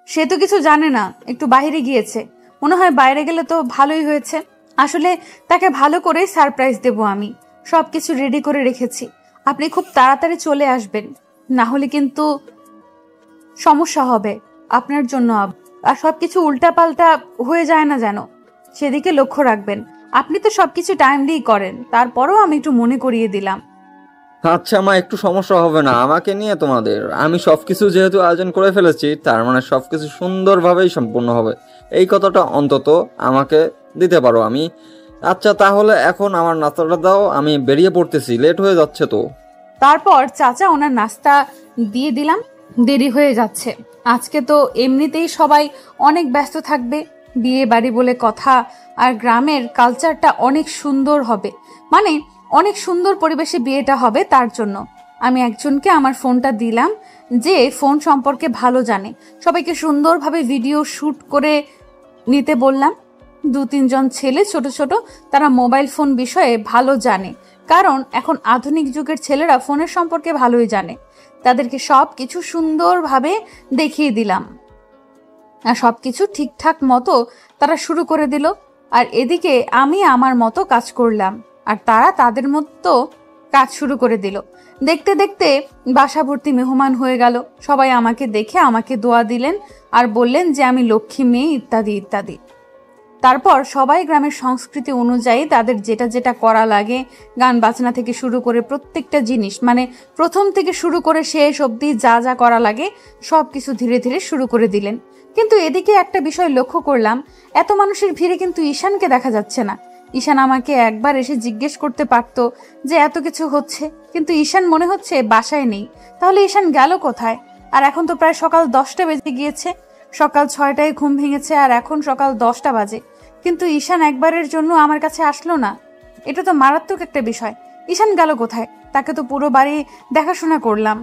সে তো কিছু জানে না, একটু বাইরে গিয়েছে। মনে হয় বাইরে গেলে তো ভালোই হয়েছে। আসলে তাকে ভালো করে সারপ্রাইজ দেব আমি। সবকিছু রেডি করে রেখেছি, আপনি খুব তাড়াতাড়ি চলে আসবেন, না হলে কিন্তু সমস্যা হবে আপনার জন্য। আর সবকিছু উল্টাপাল্টা হয়ে যায় না যেন, সেদিকে লক্ষ্য রাখবেন। আপনি তো সবকিছু টাইমলিই করেন, তারপরেও আমি একটু মনে করিয়ে দিলাম। আচ্ছা মা, একটু সমস্যা হবে না আমাকে নিয়ে তোমাদের? আমি সবকিছু যেহেতু আয়োজন করে ফেলেছি, তার মানে সবকিছু সুন্দরভাবেই সম্পূর্ণ হবে, এই কথাটা অন্তত আমাকে দিতে পারো আমি। আচ্ছা তাহলে এখন আমার নাস্তাটা দাও, আমি বেরিয়ে পড়তেছি, লেট হয়ে যাচ্ছে তো। তারপর চাচা ওনার নাস্তা দিয়ে দিলাম। দেরি হয়ে যাচ্ছে, আজকে তো এমনিতেই সবাই অনেক ব্যস্ত থাকবে, বিয়ে বাড়ি বলে কথা। আর গ্রামের কালচারটা অনেক সুন্দর হবে, মানে অনেক সুন্দর পরিবেশে বিয়েটা হবে। তার জন্য আমি একজনকে আমার ফোনটা দিলাম, যে ফোন সম্পর্কে ভালো জানে। সবাইকে সুন্দরভাবে ভিডিও শ্যুট করে নিতে বললাম। 2-3 জন ছেলে ছোট ছোট, তারা মোবাইল ফোন বিষয়ে ভালো জানে, কারণ এখন আধুনিক যুগের ছেলেরা ফোনের সম্পর্কে ভালোই জানে। তাদেরকে সব কিছু সুন্দরভাবে দেখিয়ে দিলাম, আর সবকিছু ঠিকঠাক মতো তারা শুরু করে দিল। আর এদিকে আমি আমার মতো কাজ করলাম, আর তারা তাদের মতো কাজ শুরু করে দিল। দেখতে দেখতে বাসা ভর্তি মেহমান হয়ে গেল। সবাই আমাকে দেখে আমাকে দোয়া দিলেন আর বললেন যে আমি লক্ষ্মী মেয়ে, ইত্যাদি ইত্যাদি। তারপর সবাই গ্রামের সংস্কৃতি অনুযায়ী তাদের যেটা যেটা করা লাগে, গান বাজনা থেকে শুরু করে প্রত্যেকটা জিনিস, মানে প্রথম থেকে শুরু করে শেষ অবধি যা যা করা লাগে সব কিছু ধীরে ধীরে শুরু করে দিলেন। কিন্তু এদিকে একটা বিষয় লক্ষ্য করলাম, এত মানুষের ভিড়ে কিন্তু ঈশানকে দেখা যাচ্ছে না। ঈশান আমাকে একবার এসে জিজ্ঞেস করতে পারতো যে এত কিছু হচ্ছে, কিন্তু ঈশান মনে হচ্ছে বাসায় নেই। তাহলে ঈশান গেল কোথায়? আর এখন তো প্রায় সকাল 10টা বেজে গিয়েছে। সকাল 6টায় ঘুম ভেঙেছে আর এখন সকাল 10টা বাজে, কিন্তু ঈশান একবারের জন্য আমার কাছে আসলো না। এটা তো মারাত্মক একটা বিষয়। ঈশান গেল কোথায়? তাকে তো পুরো বাড়ি দেখাশোনা করলাম,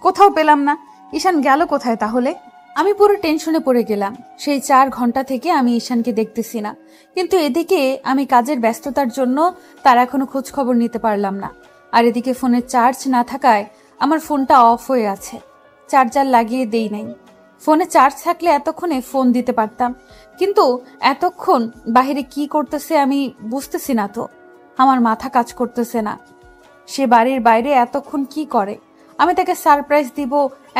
কোথাও পেলাম না। ঈশান গেল কোথায় তাহলে? আমি পুরো টেনশনে পড়ে গেলাম। সেই 4 ঘন্টা থেকে আমি ঈশানকে দেখতেছি না, কিন্তু এদিকে আমি কাজের ব্যস্ততার জন্য তার এখনো খোঁজ খবর নিতে পারলাম না। আর এদিকে ফোনের চার্জ না থাকায় আমার ফোনটা অফ হয়ে আছে, চার্জার লাগিয়ে দেই নাই। ফোনে চার্জ থাকলে এতক্ষণে ফোন দিতে পারতাম, কিন্তু এতক্ষণ বাহিরে কি করতেছে আমি বুঝতেছি না তো। আমার মাথা কাজ করতেছে না, সে বাড়ির বাইরে এতক্ষণ কি করে। আমি তাকে সারপ্রাইজ দিব,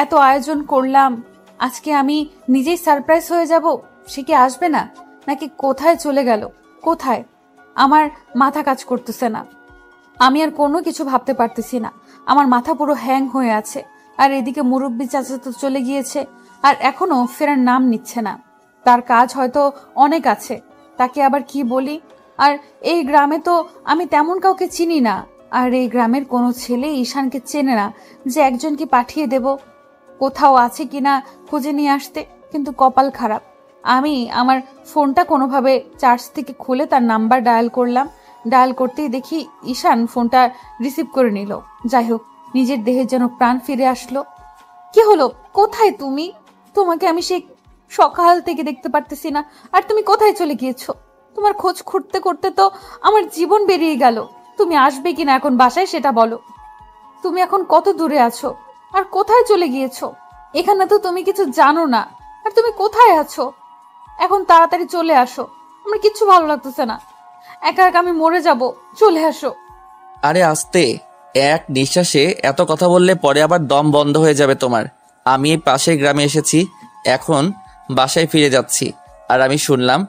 এত আয়োজন করলাম, আজকে আমি নিজেই সারপ্রাইজ হয়ে যাব। সে কি আসবে না, নাকি কোথায় চলে গেল? কোথায়? আমার মাথা কাজ করতেছে না, আমি আর কোনো কিছু ভাবতে পারতেছি না। আমার মাথা পুরো হ্যাং হয়ে আছে। আর এদিকে মুরব্বি চাচা তো চলে গিয়েছে, আর এখনো ফেরার নাম নিচ্ছে না। তার কাজ হয়তো অনেক আছে, তাকে আবার কি বলি? আর এই গ্রামে তো আমি তেমন কাউকে চিনি না, আর এই গ্রামের কোনো ছেলে ঈশানকে চেনে না যে একজনকে পাঠিয়ে দেব কোথাও আছে কিনা খুঁজে নিয়ে আসতে। কিন্তু কপাল খারাপ, আমি আমার ফোনটা কোনোভাবে চার্জ থেকে খুলে তার নাম্বার ডায়াল করলাম। ডায়াল করতেই দেখি ঈশান ফোনটা রিসিভ করে নিল। যাই হোক, নিজের দেহে যেন প্রাণ ফিরে আসলো। কি হলো? কোথায় তুমি? তোমাকে আমি সেই সকাল থেকে দেখতে পারতেছি না, আর তুমি কোথায় চলে গিয়েছো? তোমার খোঁজ করতে করতে তো আমার জীবন বেরিয়ে গেল। তুমি আসবে কিনা এখন বাসায় সেটা বলো। তুমি এখন কত দূরে আছো আর কোথায় চলে গিয়েছো? এখানে তো তুমি কিছু জানো না, আর তুমি কোথায় আছো? এখন তাড়াতাড়ি চলে আসো, আমার কিচ্ছু ভালো লাগতেছে না, একা একা আমি মরে যাব, চলে আসো। আরে আস্তে, এক নিঃশ্বাসে এত কথা বললে পরে আবার দম বন্ধ হয়ে যাবে তোমার। আমি এই পাশের গ্রামে এসেছি, এখন বাসায় ফিরে যাচ্ছি। আর আমি শুনলাম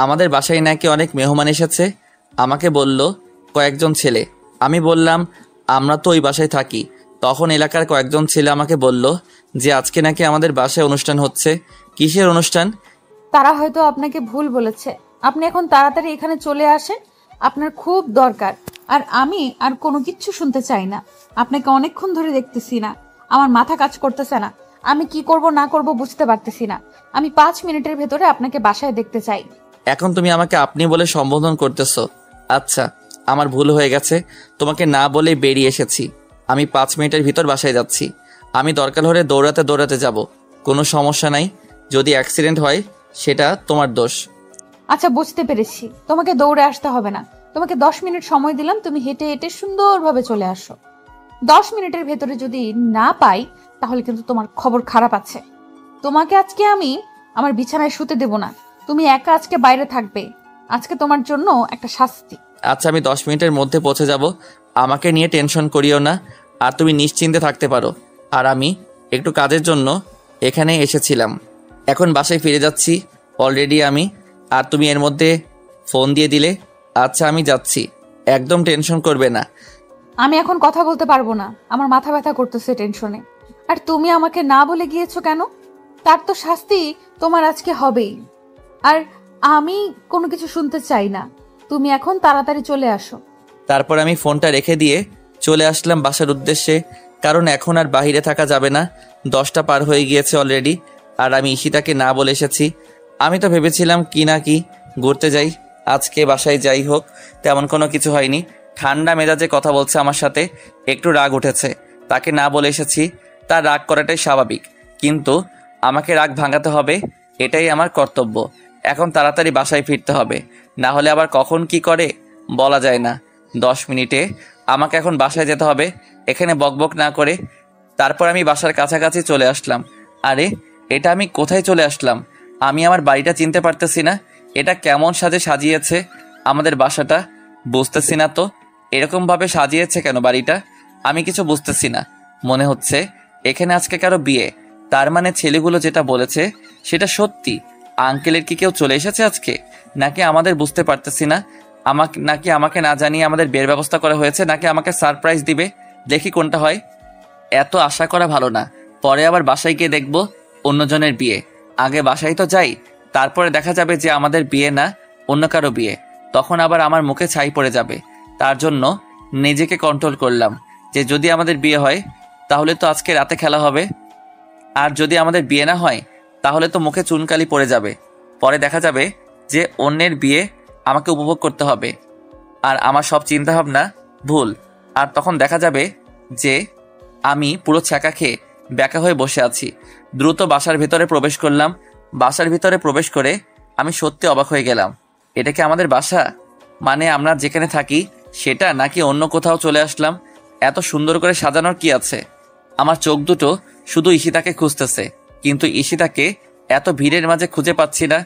আমাদের বাসায় নাকি অনেক মেহমান এসেছে। আমাকে বলল কয়েকজন ছেলে। আমি বললাম আমরা তো ওই বাসায় থাকি। তখন এলাকার কয়েকজন ছেলে আমাকে বলল যে আজকে নাকি আমাদের বাসায় অনুষ্ঠান হচ্ছে। কিসের অনুষ্ঠান? তারা হয়তো আপনাকে ভুল বলেছে, আপনি এখন তাড়াতাড়ি এখানে চলে আসেন, আপনার খুব দরকার। আর আমি আর কোনো কিচ্ছু শুনতে চাই না, আপনাকে অনেকক্ষণ ধরে দেখতেছি না, আমার মাথা কাজ করতেছে না, আমি কি করব না করব বুঝতে পারতেছি না। আমি 5 মিনিটের ভেতরে আপনাকে বাসায় দেখতে চাই। এখন তুমি আমাকে আপনি বলে সম্বোধন করতেছো? আচ্ছা, আমার ভুল হয়ে গেছে, তোমাকে না বলে বেরিয়ে এসেছি। আমি 5 মিনিটের ভিতর বাসায় যাচ্ছি। আমি দরকার হলে দৌড়াতে দৌড়াতে যাব, কোনো সমস্যা নাই। যদি অ্যাক্সিডেন্ট হয় সেটা তোমার দোষ। আচ্ছা, বুঝতে পেরেছি, তোমাকে দৌড়ে আসতে হবে না। তোমাকে 10 মিনিট সময় দিলাম, তুমি হেঁটে হেঁটে সুন্দরভাবে চলে আসো। 10 মিনিটের ভেতরে যদি না পাই তাহলে কিন্তু তোমার খবর খারাপ আছে। তোমাকে আজকে আমি আমার বিছানায় শুতে দেব না, তুমি একা আজকে বাইরে থাকবে। আজকে তোমার জন্য একটা শাস্তি। আচ্ছা, আমি 10 মিনিটের মধ্যে পৌঁছে যাব, আমাকে নিয়ে টেনশন করিও না। আর তুমি নিশ্চিন্তে থাকতে পারো। আর আমি একটু কাজের জন্য এখানে এসেছিলাম, এখন বাসায় ফিরে যাচ্ছি অলরেডি আমি। আর তুমি এর মধ্যে ফোন দিয়ে দিলে। আচ্ছা, আমি যাচ্ছি, একদম টেনশন করবে না। আমি এখন কথা বলতে পারবো না, আমার মাথা ব্যথা করতেছে টেনশনে। আর তুমি আমাকে না বলে গিয়েছো কেন? তার তো শাস্তি তোমার আজকে হবেই। আর আমি কোনো কিছু শুনতে চাই না, তুমি এখন তাড়াতাড়ি চলে আসো। তারপর আমি ফোনটা রেখে দিয়ে চলে আসলাম বাসার উদ্দেশ্যে, কারণ এখন আর বাইরে থাকা যাবে না। 10টা পার হয়ে গিয়েছে অলরেডি, আর আমি ঈশিতাকে না বলে এসেছি। আমি তো ভেবেছিলাম কি না কি ঘুরতে যাই, আজকে বাসায় যাই হোক, তেমন কোনো কিছু হয়নি। ঠান্ডা মেজাজে কথা বলছে আমার সাথে, একটু রাগ উঠেছে। তাকে না বলে এসেছি, তার রাগ করাটাই স্বাভাবিক, কিন্তু আমাকে রাগ ভাঙাতে হবে, এটাই আমার কর্তব্য। এখন তাড়াতাড়ি বাসায় ফিরতে হবে, না হলে আবার কখন কি করে বলা যায় না। 10 মিনিটে আমাকে এখন বাসায় যেতে হবে, এখানে বকবক না করে। তারপর আমি বাসার কাছাকাছি চলে আসলাম। আরে, এটা আমি কোথায় চলে আসলাম? আমি আমার বাড়িটা চিনতে পারতেছি না। এটা কেমন সাজে সাজিয়েছে আমাদের বাসাটা, বুঝতেছি না তো। এরকমভাবে সাজিয়েছে কেন বাড়িটা, আমি কিছু বুঝতেছি না। মনে হচ্ছে এখানে আজকে কারো বিয়ে। তার মানে ছেলেগুলো যেটা বলেছে সেটা সত্যি। আঙ্কেলের কি কেউ চলে এসেছে আজকে, নাকি আমাদের বুঝতে পারতেছি না। আমাকে না জানিয়ে আমাদের বিয়ের ব্যবস্থা করা হয়েছে, নাকি আমাকে সারপ্রাইজ দিবে। দেখি কোনটা হয়। এত আশা করা ভালো না, পরে আবার বাসায় গিয়ে দেখবো অন্যজনের বিয়ে। আগে বাসায় তো যাই, তারপরে দেখা যাবে যে আমাদের বিয়ে না অন্য কারো বিয়ে, তখন আবার আমার মুখে ছাই পড়ে যাবে। তার জন্য নিজেকে কন্ট্রোল করলাম যে যদি আমাদের বিয়ে হয় তাহলে তো আজকে রাতে খেলা হবে, আর যদি আমাদের বিয়ে না হয় তাহলে তো মুখে চুনকালি পড়ে যাবে। পরে দেখা যাবে যে অন্যের বিয়ে আমাকে উপভোগ করতে হবে, আর আমার সব চিন্তাভাবনা ভুল। আর তখন দেখা যাবে যে আমি পুরো ছ্যাঁকা খেয়ে ব্যাকা হয়ে বসে আছি। দ্রুত বাসার ভিতরে প্রবেশ করলাম। বাসার ভিতরে প্রবেশ করে আমি সত্যি অবাক হয়ে গেলাম। এটা কি আমাদের বাসা? মানে আমরা যেখানে থাকি সেটা, নাকি অন্য কোথাও চলে আসলাম? এত সুন্দর করে সাজানোর কি আছে? আমার চোখ দুটো শুধু ঈশিতাকে খুঁজতেছে, কিন্তু ঈশিতাকে এত ভিড়ের মাঝে খুঁজে পাচ্ছি না।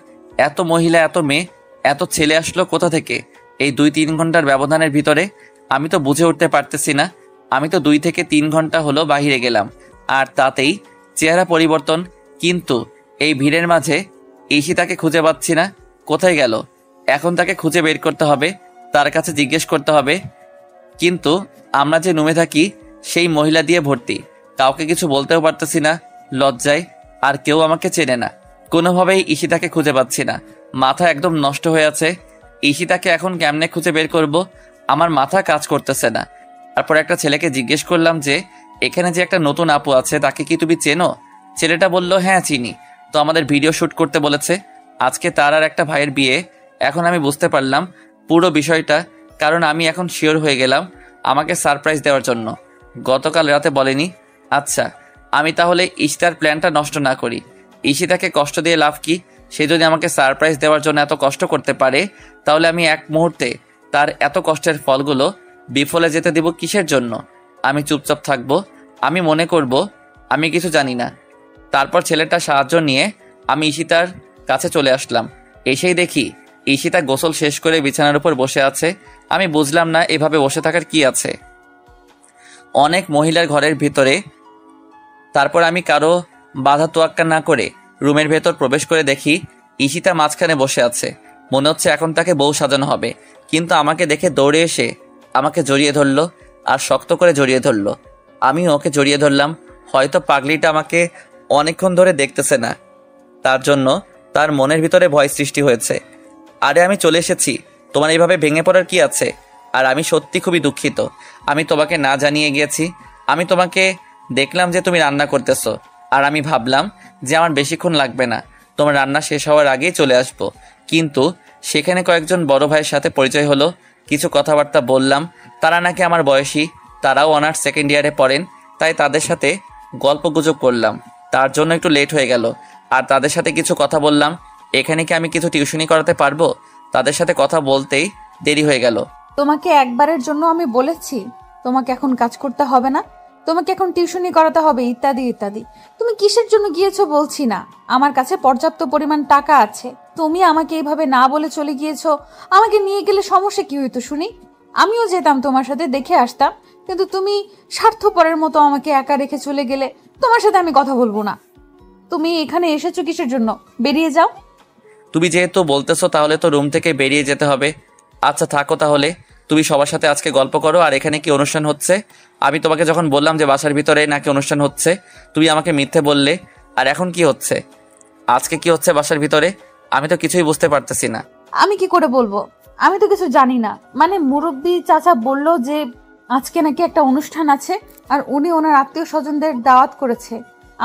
এত মহিলা, এত মেয়ে, এত ছেলে আসলো কোথা থেকে এই 2-3 ঘন্টার ব্যবধানের ভিতরে? আমি তো বুঝে উঠতে পারতেছি না। আমি তো 2 থেকে 3 ঘন্টা হলো বাহিরে গেলাম, আর তাতেই চেহারা পরিবর্তন। কিন্তু এই ভিড়ের মাঝে ঈশিতাকে খুঁজে পাচ্ছি না, কোথায় গেল? এখন তাকে খুঁজে বের করতে হবে, তার কাছে জিজ্ঞেস করতে হবে। কিন্তু আমরা যে রুমে থাকি সেই মহিলা দিয়ে ভর্তি, কাউকে কিছু বলতেও পারতেছি না লজ্জায়। আর কেউ আমাকে চেনে না, কোনোভাবেই ঈশিতাকে খুঁজে পাচ্ছি না। মাথা একদম নষ্ট হয়ে আছে। ঈশিতাকে এখন কেমনে খুঁজে বের করব, আমার মাথা কাজ করতেছে না। তারপর একটা ছেলেকে জিজ্ঞেস করলাম যে এখানে যে একটা নতুন আপু আছে তাকে কি তুমি চেনো? ছেলেটা বলল হ্যাঁ চিনি, তো আমাদের ভিডিও শ্যুট করতে বলেছে। আজকে তার আর একটা ভাইয়ের বিয়ে। এখন আমি বুঝতে পারলাম পুরো বিষয়টা, কারণ আমি এখন শিওর হয়ে গেলাম আমাকে সারপ্রাইজ দেওয়ার জন্য। গতকাল রাতে বলেনি। আচ্ছা, আমি তাহলে ঈশিতার প্ল্যানটা নষ্ট না করি। ঈশিতাকে কষ্ট দিয়ে লাভ কি? সে যদি আমাকে সারপ্রাইজ দেওয়ার জন্য এত কষ্ট করতে পারে, তাহলে আমি এক মুহূর্তে তার এত কষ্টের ফলগুলো বিফলে যেতে দেব কিসের জন্য? আমি চুপচাপ থাকবো, আমি মনে করব আমি কিছু জানি না। তারপর ছেলেটার সাহায্য নিয়ে আমি ঈশিতার কাছে চলে আসলাম। এসেই দেখি ঈশিতা গোসল শেষ করে বিছানার উপর বসে আছে। আমি বুঝলাম না এভাবে বসে থাকার কি আছে। অনেক মহিলার ঘরের ভিতরে। তারপর আমি কারো বাধা তোয়াক্কা না করে রুমের ভেতর প্রবেশ করে দেখি ঈশিতা মাঝখানে বসে আছে। মনে হচ্ছে এখন তাকে বউ সাজানো হবে, কিন্তু আমাকে দেখে দৌড়ে এসে আমাকে জড়িয়ে ধরলো, আর শক্ত করে জড়িয়ে ধরলো। আমি ওকে জড়িয়ে ধরলাম। হয়তো পাগলিটা আমাকে অনেকক্ষণ ধরে দেখতেছে না, তার জন্য তার মনের ভিতরে ভয় সৃষ্টি হয়েছে। আরে আমি চলে এসেছি, তোমার এইভাবে ভেঙে পড়ার কি আছে? আর আমি সত্যি খুবই দুঃখিত, আমি তোমাকে না জানিয়ে গিয়েছি। আমি তোমাকে দেখলাম যে তুমি রান্না করতেছো, আর আমি ভাবলাম যে আমার বেশিক্ষণ লাগবে না, তোমার রান্না শেষ হওয়ার আগেই চলে আসবো। কিন্তু সেখানে কয়েকজন বড় ভাইয়ের সাথে পরিচয় হলো, কিছু কথাবার্তা বললাম। তারা নাকি আমার বয়সী, তারাও অনার্স সেকেন্ড ইয়ারে পড়েন, তাই তাদের সাথে গল্পগুজব করলাম। তার জন্য একটু লেট হয়ে গেল, আর তাদের সাথে কিছু কথা বললাম। এখানে কি আমি কিছু টিউশনি করাতে পারবো? তাদের সাথে কথা বলতেই দেরি হয়ে গেল। তোমাকে একবারের জন্য আমি বলেছি তোমাকে এখন কাজ করতে হবে না, তোমাকে এখন টিউশনি করাতে হবে, ইত্যাদি ইত্যাদি। তুমি কিসের জন্য গিয়েছো বলছি না, আমার কাছে পর্যাপ্ত পরিমাণ টাকা আছে। তুমি আমাকে এইভাবে না বলে চলে গিয়েছো। আমাকে নিয়ে গেলে সমস্যা কি হইতো শুনি? আমিও যেতাম তোমার সাথে, দেখে আসতাম, কিন্তু তুমি স্বার্থপরের মতো আমাকে একা রেখে চলে গেলে। তোমার সাথে আমি কথা বলবো না। তুমি এখানে এসেছো কিসের জন্য? বেরিয়ে যাও। তুমি যেহেতু বলতেছো তাহলে তো রুম থেকে বেরিয়ে যেতে হবে। আচ্ছা থাকো তাহলে, তুমি সবার সাথে আজকে গল্প করো। আর এখানে কি অনুষ্ঠান হচ্ছে? আমি তোমাকে যখন বললাম যে বাসার ভিতরে নাকি অনুষ্ঠান হচ্ছে, তুমি আমাকে মিথ্যে বললে। আর এখন কি হচ্ছে? আজকে কি হচ্ছে বাসার ভিতরে? আমি তো কিছুই বুঝতে পারতেছি না। আমি কি করে বলবো? আমি তো কিছু জানি না। মানে মুরব্বী চাচা বলল যে আজকে নাকি একটা অনুষ্ঠান আছে, আর উনি ওনার আত্মীয় স্বজনদের দাওয়াত করেছে।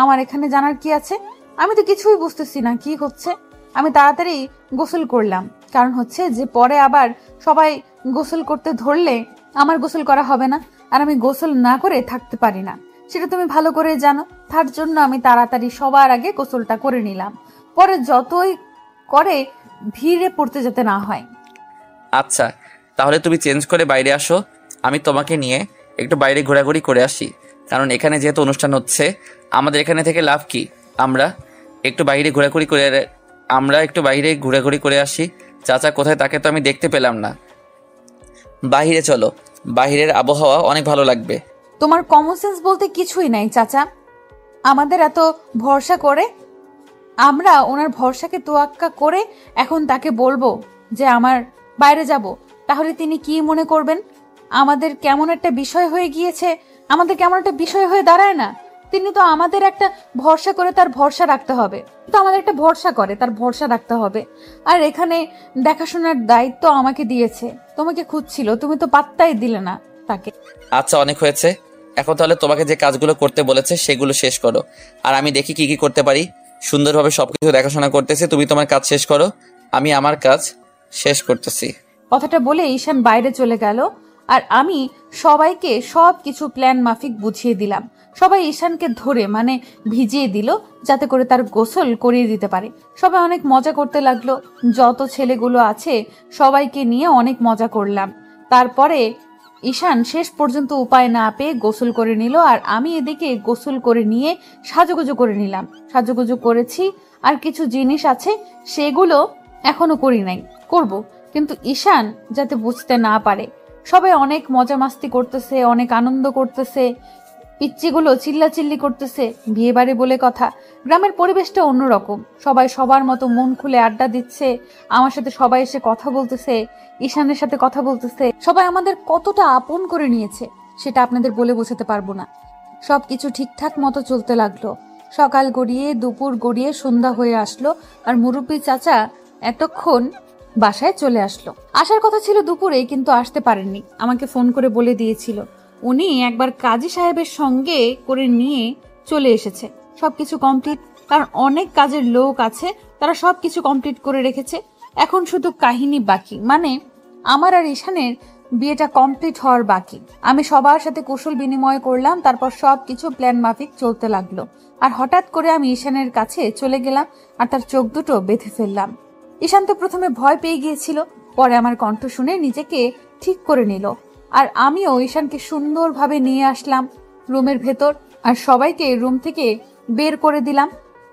আমার এখানে জানার কি আছে? আমি তো কিছুই বুঝতেছি না কি হচ্ছে। আমি তাড়াতাড়ি গোসল করলাম, কারণ হচ্ছে যে পরে আবার সবাই গোসল করতে ধরলে আমার গোসল করা হবে না, আর আমি গোসল না করে থাকতে পারি না, সেটা তুমি ভালো করে জানো। তার জন্য আমি তাড়াতাড়ি সবার আগে গোসলটা করে নিলাম, পরে যতই করে ভিড়ে পড়তে যেতে না হয়। আচ্ছা তাহলে তুমি চেঞ্জ করে বাইরে আসো, আমি তোমাকে নিয়ে একটু বাইরে ঘোরাঘুরি করে আসি। কারণ এখানে যেহেতু অনুষ্ঠান হচ্ছে, আমাদের এখানে থেকে লাভ কি? আমরা একটু বাইরে ঘোরাঘুরি করে আসি। চাচা কোথায় তাকে তো আমি দেখতে পেলাম না। বাহিরে চলো, বাহিরের আবহাওয়া অনেক ভালো লাগবে। তোমার কমন সেন্স বলতে কিছুই নাই চাচা। আমাদের এত ভরসা করে, আমরা ওনার ভরসাকে তোয়াক্কা করে এখন তাকে বলবো যে আমার বাইরে যাব, তাহলে তিনি কি মনে করবেন? আমাদের কেমন একটা বিষয় হয়ে গিয়েছে, আমাদের কেমন একটা বিষয় হয়ে দাঁড়ায় না? তিনি তো আমাদের একটা ভরসা করে তার ভরসা রাখতে হবে, তো আমাদের একটা ভরসা করে তার ভরসা রাখতে হবে। আর এখানে দেখাশোনার দায়িত্ব আমাকে দিয়েছে, তোমাকে খুঁজছিল, তুমি তো পাত্তাই দিলে না তাকে। আচ্ছা অনেক হয়েছে, এখন তাহলে তোমাকে যে কাজগুলো করতে বলেছে সেগুলো শেষ করো, আর আমি দেখি কি কি করতে পারি। সুন্দরভাবে সবকিছু দেখাশোনা করতেছি, তুমি তোমার কাজ শেষ করো, আমি আমার কাজ শেষ করতেছি। কথাটা বলে ঈশান বাইরে চলে গেল, আর আমি সবাইকে সব কিছু প্ল্যান মাফিক বুঝিয়ে দিলাম। সবাই ঈশানকে ধরে মানে ভিজিয়ে দিল, যাতে করে তার গোসল করিয়ে দিতে পারে। সবাই অনেক মজা করতে লাগলো, যত ছেলেগুলো আছে সবাইকে নিয়ে অনেক মজা করলাম। তারপরে ঈশান শেষ পর্যন্ত উপায় না পেয়ে গোসল করে নিল, আর আমি এদিকে গোসল করে নিয়ে সাজুগুজু করে নিলাম। সাজুগুজু করেছি, আর কিছু জিনিস আছে সেগুলো এখনো করি নাই, করব, কিন্তু ঈশান যাতে বুঝতে না পারে। সবাই অনেক মজা মাস্তি করতেছে, অনেক আনন্দ করতেছে, পিচ্চিগুলো চিল্লাচিল্লি করতেছে। বিয়ে বাড়ি বলে কথা, গ্রামের পরিবেশটা অন্যরকম। সবাই সবার মতো মন খুলে আড্ডা দিচ্ছে, আমার সাথে সবাই এসে কথা বলতেছে, ঈশানের সাথে কথা বলতেছে। সবাই আমাদের কতটা আপন করে নিয়েছে সেটা আপনাদের বলে বোঝাতে পারবো না। সবকিছু ঠিকঠাক মতো চলতে লাগলো। সকাল গড়িয়ে দুপুর গড়িয়ে সন্ধ্যা হয়ে আসলো, আর মুরব্বী চাচা এতক্ষণ বাসায় চলে আসলো। আসার কথা ছিল দুপুরে, কিন্তু আসতে পারেননি। আমাকে ফোন করে বলে দিয়েছিল উনি একবার কাজী সাহেবের সঙ্গে করে নিয়ে চলে এসেছে। সবকিছু কমপ্লিট, কারণ অনেক কাজের লোক আছে, তারা সবকিছু কমপ্লিট করে রেখেছে। এখন শুধু কাহিনী বাকি, মানে আমার আর ঈশানের বিয়েটা কমপ্লিট হওয়ার বাকি। আমি সবার সাথে কুশল বিনিময় করলাম, তারপর সবকিছু প্ল্যান মাফিক চলতে লাগলো। আর হঠাৎ করে আমি ঈশানের কাছে চলে গেলাম, আর তার চোখ দুটো বেঁধে ফেললাম। ঈশান তো প্রথমে ভয় পেয়ে গিয়েছিল, পরে আমার কণ্ঠ শুনে নিজেকে ঠিক করে নিল। আর আমিও ঈশানকে সুন্দরভাবে নিয়ে আসলাম রুমের ভেতর, আর সবাইকে রুম থেকে বের করে দিলাম।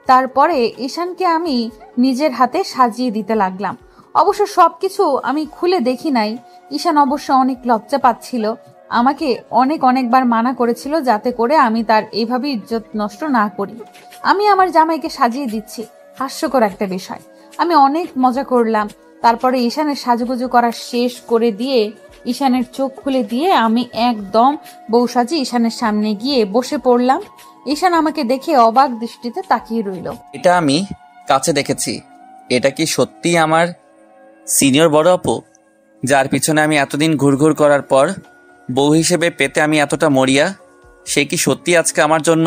তারপরে ঈশানকে আমি নিজের হাতে সাজিয়ে দিতে লাগলাম। অবশ্য সবকিছু আমি খুলে দেখি নাই। ঈশান অবশ্য অনেক লজ্জা পাচ্ছিল, আমাকে অনেকবার মানা করেছিল যাতে করে আমি তার এইভাবে ইজ্জত নষ্ট না করি। আমি আমার জামাইকে সাজিয়ে দিচ্ছি, হাস্যকর একটা বিষয়। আমি অনেক মজা করলাম। তারপরে ঈশানের সাজুগুজু করা শেষ করে দিয়ে ঈশানের চোখ খুলে দিয়ে আমি একদম বউ সাজি ঈশানের সামনে গিয়ে বসে পড়লাম। ঈশান আমাকে দেখে অবাক দৃষ্টিতে তাকিয়ে রইল। এটা আমি কাছে দেখেছি। এটা কি সত্যি আমার সিনিয়র বড় আপু, যার পিছনে আমি এতদিন ঘুরঘুর করার পর বউ হিসেবে পেতে আমি এতটা মরিয়া? সে কি সত্যি আজকে আমার জন্য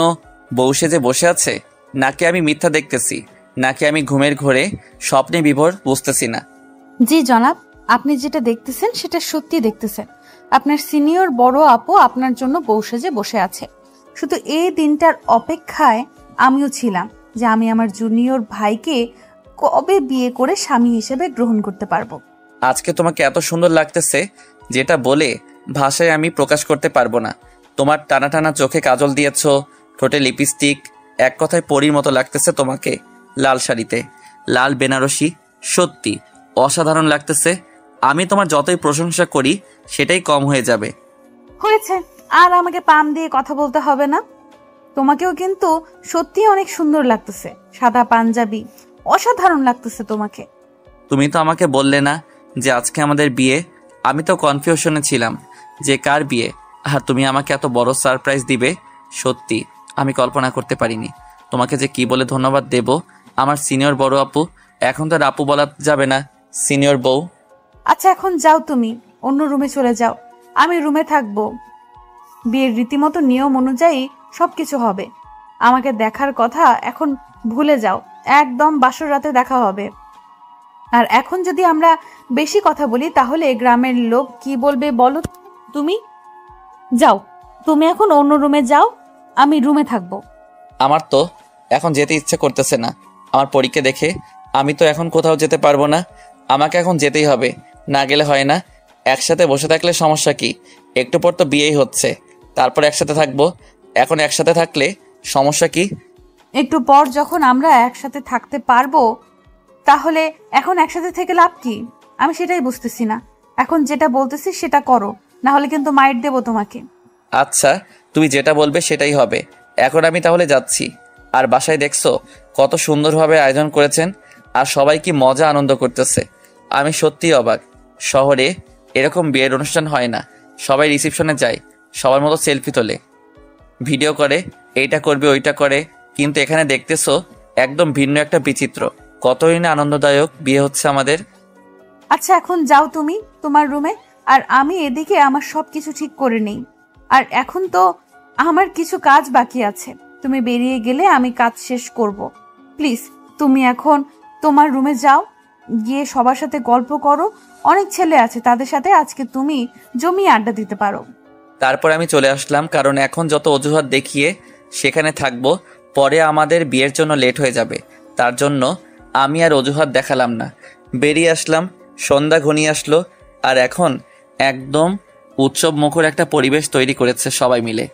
বউ সেজে বসে আছে, নাকি আমি মিথ্যা দেখতেছি, নাকি আমি ঘুমের ঘোরে স্বপ্নে বিভোর বুঝতেছি না? জি জনাব, আপনি যেটা দেখতেছেন সেটা সত্যি দেখতেছেন। আপনার সিনিয়র বড় আপু আপনার জন্য বউ সেজে বসে আছে। শুধু এই দিনটার অপেক্ষায় আমিও ছিলাম যে আমি আমার জুনিয়র ভাইকে কবে বিয়ে করে স্বামী হিসেবে গ্রহণ করতে পারবো। আজকে তোমাকে এত সুন্দর লাগতেছে যেটা বলে ভাষায় আমি প্রকাশ করতে পারবো না। তোমার টানা টানা চোখে কাজল দিয়েছো, ঠোঁটে লিপস্টিক, এক কথায় পরীর মতো লাগতেছে তোমাকে লাল শাড়িতে, লাল বেনারসি। সত্যি অসাধারণ লাগতেছে। আমি তোমার যতই প্রশংসা করি সেটাই কম হয়ে যাবে। হয়েছে, আর আমাকে পাম দিয়ে কথা বলতে হবে না। তোমাকেও কিন্তু সত্যি অনেক সুন্দর লাগতেছে, সাদা পাঞ্জাবি অসাধারণ লাগতেছে তোমাকে। তুমি তো আমাকে বললে না যে আজকে আমাদের বিয়ে। আমি তো কনফিউশনে ছিলাম যে কার বিয়ে, আর তুমি আমাকে এত বড় সারপ্রাইজ দিবে। সত্যি আমি কল্পনা করতে পারিনি। তোমাকে যে কি বলে ধন্যবাদ দেব। আমার সিনিয়র বড় আপু, এখন তো আর আপু বলা যাবে না, সিনিয়র বউ। আচ্ছা এখন যাও, তুমি অন্য রুমে চলে যাও, আমি রুমে থাকবো। বিয়ের রীতিমতো নিয়ম অনুযায়ী সবকিছু হবে। আমাকে দেখার কথা এখন ভুলে যাও, একদম বাসর রাতে দেখা হবে। আর এখন যদি আমরা বেশি কথা বলি তাহলে গ্রামের লোক কি বলবে বলো? তুমি যাও, তুমি এখন অন্য রুমে যাও, আমি রুমে থাকবো। আমার তো এখন যেতে ইচ্ছে করতেছে না। আমার পরীক্ষা দেখে আমি তো এখন কোথাও যেতে পারবো না। আমাকে এখন যেতেই হবে, না গেলে হয় না। একসাথে বসে থাকলে সমস্যা কি? একটু পর তো বিয়েই হচ্ছে, তারপর একসাথে থাকবো। এখন একসাথে থাকলে সমস্যা কি? একটু পর যখন আমরা একসাথে থাকতে পারবো, তাহলে এখন একসাথে থেকে লাভ কি? আমি সেটাই বুঝতেছি না। এখন যেটা বলতেছি সেটা করো, না হলে কিন্তু মাইর দেবো তোমাকে। আচ্ছা, তুমি যেটা বলবে সেটাই হবে। এখন আমি তাহলে যাচ্ছি। আর বাসায় দেখছো কত সুন্দরভাবে আয়োজন করেছেন, আর সবাই কি মজা আনন্দ করতেছে। আমি সত্যিই অবাক। শহরে এরকম বিয়ের অনুষ্ঠান হয় না। সবাই রিসেপশনে যায়, সবার মতো সেলফি তোলে, ভিডিও করে, এইটা করবে ওইটা করে। কিন্তু এখানে দেখতেছো একদম ভিন্ন একটা বিচিত্র। কতই না আনন্দদায়ক বিয়ে হচ্ছে আমাদের। আচ্ছা এখন যাও তুমি তোমার রুমে, আর আমি এদিকে আমার সবকিছু ঠিক করে নেই। আর এখন তো আমার কিছু কাজ বাকি আছে, তুমি বেরিয়ে গেলে আমি কাজ শেষ করব। প্লিজ তুমি এখন তোমার রুমে যাও, গিয়ে সবার সাথে গল্প করো। অনেক ছেলে আছে, তাদের সাথে আজকে তুমি জমিয়ে আড্ডা দিতে পারো। তারপর আমি চলে আসলাম, কারণ এখন যত অজুহাত দেখিয়ে সেখানে থাকবো, পরে আমাদের বিয়ের জন্য লেট হয়ে যাবে। তার জন্য আমি আর অজুহাত দেখালাম না, বেরিয়ে আসলাম। সন্ধ্যা ঘনিয়ে আসলো, আর এখন একদম উৎসব মুখর একটা পরিবেশ তৈরি করেছে সবাই মিলে।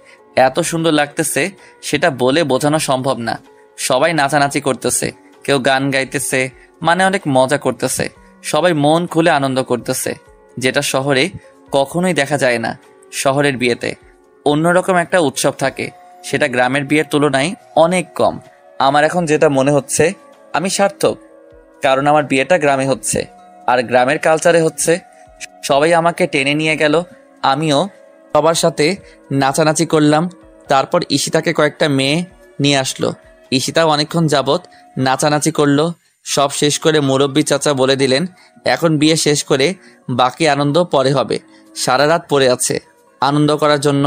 এত সুন্দর লাগতেছে সেটা বলে বোঝানো সম্ভব না। সবাই নাচানাচি করতেছে, কেউ গান গাইতেছে, মানে অনেক মজা করতেছে। সবাই মন খুলে আনন্দ করতেছে, যেটা শহরে কখনোই দেখা যায় না। শহরের বিয়েতে অন্যরকম একটা উৎসব থাকে, সেটা গ্রামের বিয়ের তুলনায় অনেক কম। আমার এখন যেটা মনে হচ্ছে আমি সার্থক, কারণ আমার বিয়েটা গ্রামে হচ্ছে, আর গ্রামের কালচারে হচ্ছে। সবাই আমাকে টেনে নিয়ে গেল, আমিও সবার সাথে নাচানাচি করলাম। তারপর ঈশিতাকে কয়েকটা মেয়ে নিয়ে আসলো। ঈশিতাও অনেকক্ষণ যাবৎ নাচানাচি করলো। সব শেষ করে মুরব্বী চাচা বলে দিলেন এখন বিয়ে শেষ করে বাকি আনন্দ পরে হবে। সারা রাত পড়ে আছে আনন্দ করার জন্য।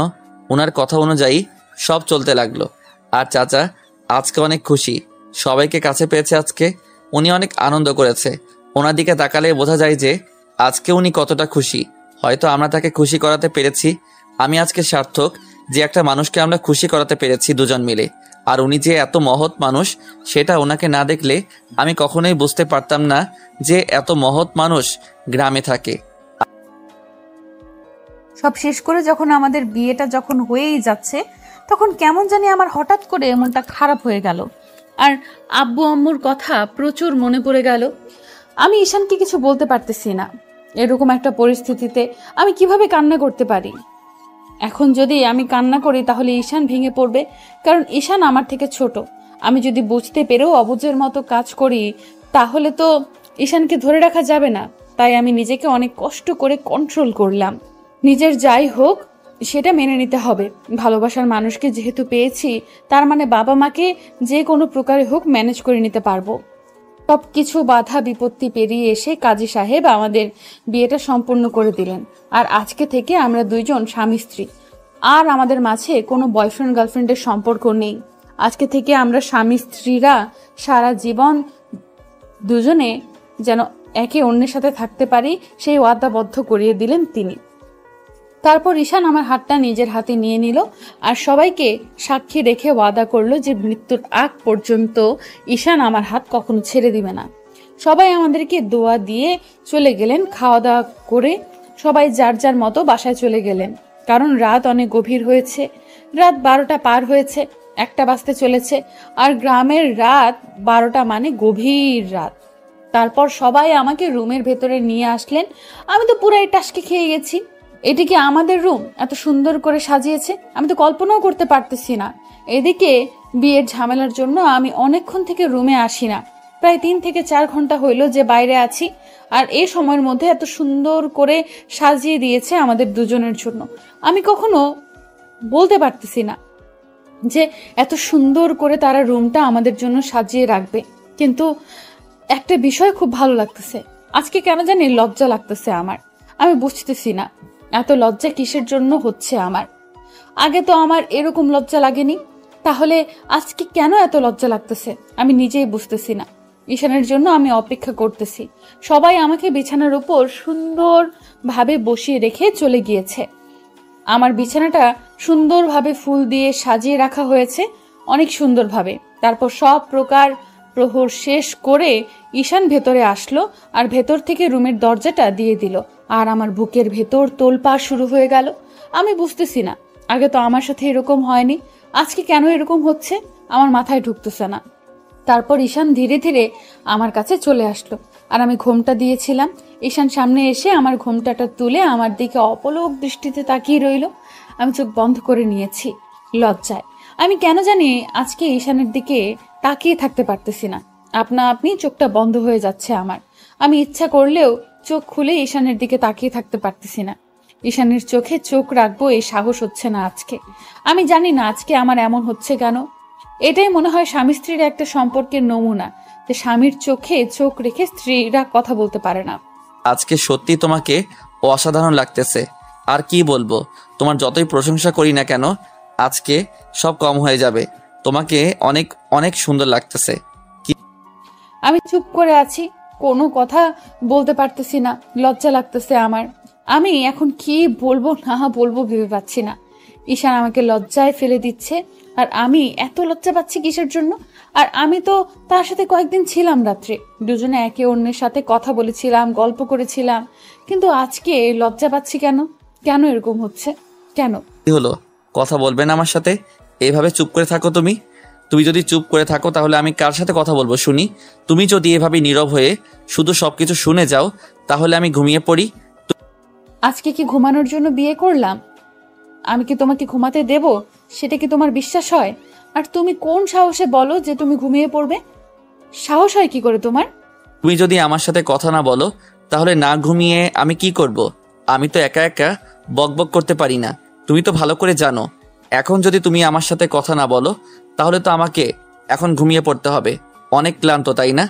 ওনার কথা অনুযায়ী সব চলতে লাগলো। আর চাচা আজকে অনেক খুশি, সবাইকে কাছে পেয়েছে আজকে। উনি অনেক আনন্দ করেছে। ওনার দিকে তাকালে বোঝা যায় যে আজকে উনি কতটা খুশি। হয়তো আমরা তাকে খুশি করাতে পেরেছি। আমি আজকে সার্থক যে একটা মানুষকে আমরা খুশি করাতে পেরেছি দুজন মিলে। আর উনি যে এত মহৎ মানুষ সেটা ওনাকে না দেখলে আমি কখনোই বুঝতে পারতাম না যে এত মহৎ মানুষ গ্রামে থাকে। সব শেষ করে যখন আমাদের বিয়েটা যখন হয়েই যাচ্ছে, তখন কেমন জানি আমার হঠাৎ করে মনটা খারাপ হয়ে গেল। আর আব্বু আম্মুর কথা প্রচুর মনে পড়ে গেল। আমি ঈশানকে কিছু বলতে পারতেছি না। এরকম একটা পরিস্থিতিতে আমি কিভাবে কান্না করতে পারি? এখন যদি আমি কান্না করি তাহলে ঈশান ভেঙে পড়বে, কারণ ঈশান আমার থেকে ছোট। আমি যদি বুঝতে পেরেও অবুঝের মতো কাজ করি তাহলে তো ঈশানকে ধরে রাখা যাবে না। তাই আমি নিজেকে অনেক কষ্ট করে কন্ট্রোল করলাম। নিজের যাই হোক সেটা মেনে নিতে হবে। ভালোবাসার মানুষকে যেহেতু পেয়েছি, তার মানে বাবা মাকে যে কোনো প্রকারে হোক ম্যানেজ করে নিতে পারবো। সব কিছু বাধা বিপত্তি পেরিয়ে এসে কাজী সাহেব আমাদের বিয়েটা সম্পূর্ণ করে দিলেন। আর আজকে থেকে আমরা দুইজন স্বামী স্ত্রী। আর আমাদের মাঝে কোনো বয়ফ্রেন্ড গার্লফ্রেন্ডের সম্পর্ক নেই। আজকে থেকে আমরা স্বামী স্ত্রীরা সারা জীবন দুজনে যেন একে অন্যের সাথে থাকতে পারি, সেই ওয়াদাবদ্ধ করিয়ে দিলেন তিনি। তারপর ঈশান আমার হাতটা নিজের হাতে নিয়ে নিল আর সবাইকে সাক্ষী রেখে ওয়াদা করলো যে মৃত্যুর আগ পর্যন্ত ঈশান আমার হাত কখনো ছেড়ে দিবে না। সবাই আমাদেরকে দোয়া দিয়ে চলে গেলেন। খাওয়া দাওয়া করে সবাই যার যার মতো বাসায় চলে গেলেন, কারণ রাত অনেক গভীর হয়েছে। রাত 12টা পার হয়েছে, 1টা বাজতে চলেছে। আর গ্রামের রাত 12টা মানে গভীর রাত। তারপর সবাই আমাকে রুমের ভেতরে নিয়ে আসলেন। আমি তো পুরাই টাসকে খেয়ে গেছি। এটি কি আমাদের রুম? এত সুন্দর করে সাজিয়েছে, আমি তো কল্পনাও করতে পারতেছি না। এদিকে বিয়ের ঝামেলার জন্য আমি অনেকক্ষণ থেকে রুমে আসি না। প্রায় 3 থেকে 4 ঘন্টা হইল যে বাইরে আছি। আর এই সময়ের মধ্যে এত সুন্দর করে সাজিয়ে দিয়েছে আমাদের দুজনের জন্য। আমি কখনো বলতে পারতেছি না যে এত সুন্দর করে তারা রুমটা আমাদের জন্য সাজিয়ে রাখবে। কিন্তু একটা বিষয় খুব ভালো লাগতেছে। আজকে কেন জানি লজ্জা লাগতেছে আমার। আমি বুঝতেছি না এত লজ্জা কিসের জন্য হচ্ছে আমার। আগে তো আমার এরকম লজ্জা লাগেনি, তাহলে আজকে কেন এত লজ্জা লাগতেছে আমি নিজেই বুঝতেছি না। ঈশানের জন্য আমি অপেক্ষা করতেছি। সবাই আমাকে বিছানার উপর সুন্দরভাবে বসিয়ে রেখে চলে গিয়েছে। আমার বিছানাটা সুন্দরভাবে ফুল দিয়ে সাজিয়ে রাখা হয়েছে, অনেক সুন্দরভাবে। তারপর সব প্রকার প্রহর শেষ করে ঈশান ভেতরে আসলো আর ভেতর থেকে রুমের দরজাটা দিয়ে দিল। আর আমার বুকের ভেতর তোলপাড় শুরু হয়ে গেল। আমি বুঝতেছি না, আগে তো আমার সাথে এরকম হয়নি, আজকে কেন এরকম হচ্ছে আমার মাথায় ঢুকতেছে না। তারপর ঈশান ধীরে ধীরে আমার কাছে চলে আসলো আর আমি ঘোমটা দিয়েছিলাম। ঈশান সামনে এসে আমার ঘোমটাটা তুলে আমার দিকে অপলক দৃষ্টিতে তাকিয়ে রইল। আমি চোখ বন্ধ করে নিয়েছি লজ্জায়। আমি কেন জানি আজকে ঈশানের দিকে তাকিয়ে থাকতে পারতেছি না। আপনা আপনি চোখটা বন্ধ হয়ে যাচ্ছে আমার। আমি ইচ্ছা করলেও চোখ খুলে ঈশানের দিকে তাকিয়ে থাকতে পারতেছি না। ঈশানের চোখে চোখ রাখবো এই সাহস হচ্ছে না আজকে। আমি জানি না আজকে আমার এমন হচ্ছে কেন। এটাই মনে হয় স্বামী স্ত্রীর একটা সম্পর্কের নমুনা, যে স্বামীর চোখে চোখ রেখে স্ত্রীরা কথা বলতে পারে না। আজকে সত্যি তোমাকে অসাধারণ লাগতেছে। আর কি বলবো, তোমার যতই প্রশংসা করি না কেন আজকে সব কম হয়ে যাবে। তোমাকে অনেক অনেক সুন্দর লাগতেছে। আমি চুপ করে আছি, কোনো কথা বলতে পারতেছি না, লজ্জা লাগতেছে আমার। আমি এখন কি বলবো না বলবো ভেবে পাচ্ছি না। ঈশান আমাকে লজ্জায় ফেলে দিচ্ছে আর আমি এত লজ্জা পাচ্ছি কিসের জন্য? আর আমি তো তার সাথে কয়েকদিন ছিলাম রাত্রে, দুজনে একে অন্যের সাথে কথা বলেছিলাম, গল্প করেছিলাম, কিন্তু আজকে লজ্জা পাচ্ছি কেন? কেন এরকম হচ্ছে কেন? কি হলো, কথা বলবে না আমার সাথে? এইভাবে চুপ করে থাকো তুমি? তুমি যদি চুপ করে থাকো তাহলে আমি কার সাথে কথা বলবো শুনি? তুমি যদি এভাবে নীরব হয়ে শুধু সবকিছু শুনে যাও তাহলে আমি ঘুমিয়ে পড়ি। আজকে কি ঘুমানোর জন্য বিয়ে করলাম? আমি কি তোমাকে ঘুমাতে দেব? সেটা কি তোমার বিশ্বাস হয়? আর তুমি কোন সাহসে বলো যে তুমি ঘুমিয়ে পড়বে? সাহস হয় কি করে তোমার? তুমি যদি আমার সাথে কথা না বলো তাহলে না ঘুমিয়ে আমি কি করব? আমি তো একা একা বকবক করতে পারি না, তুমি তো ভালো করে জানো। এখন যদি তুমি আমার সাথে কথা না বলো তাহলে তো আমাকে এখন ঘুমিয়ে পড়তে হবে। অনেক ক্লান্ত, তাই না?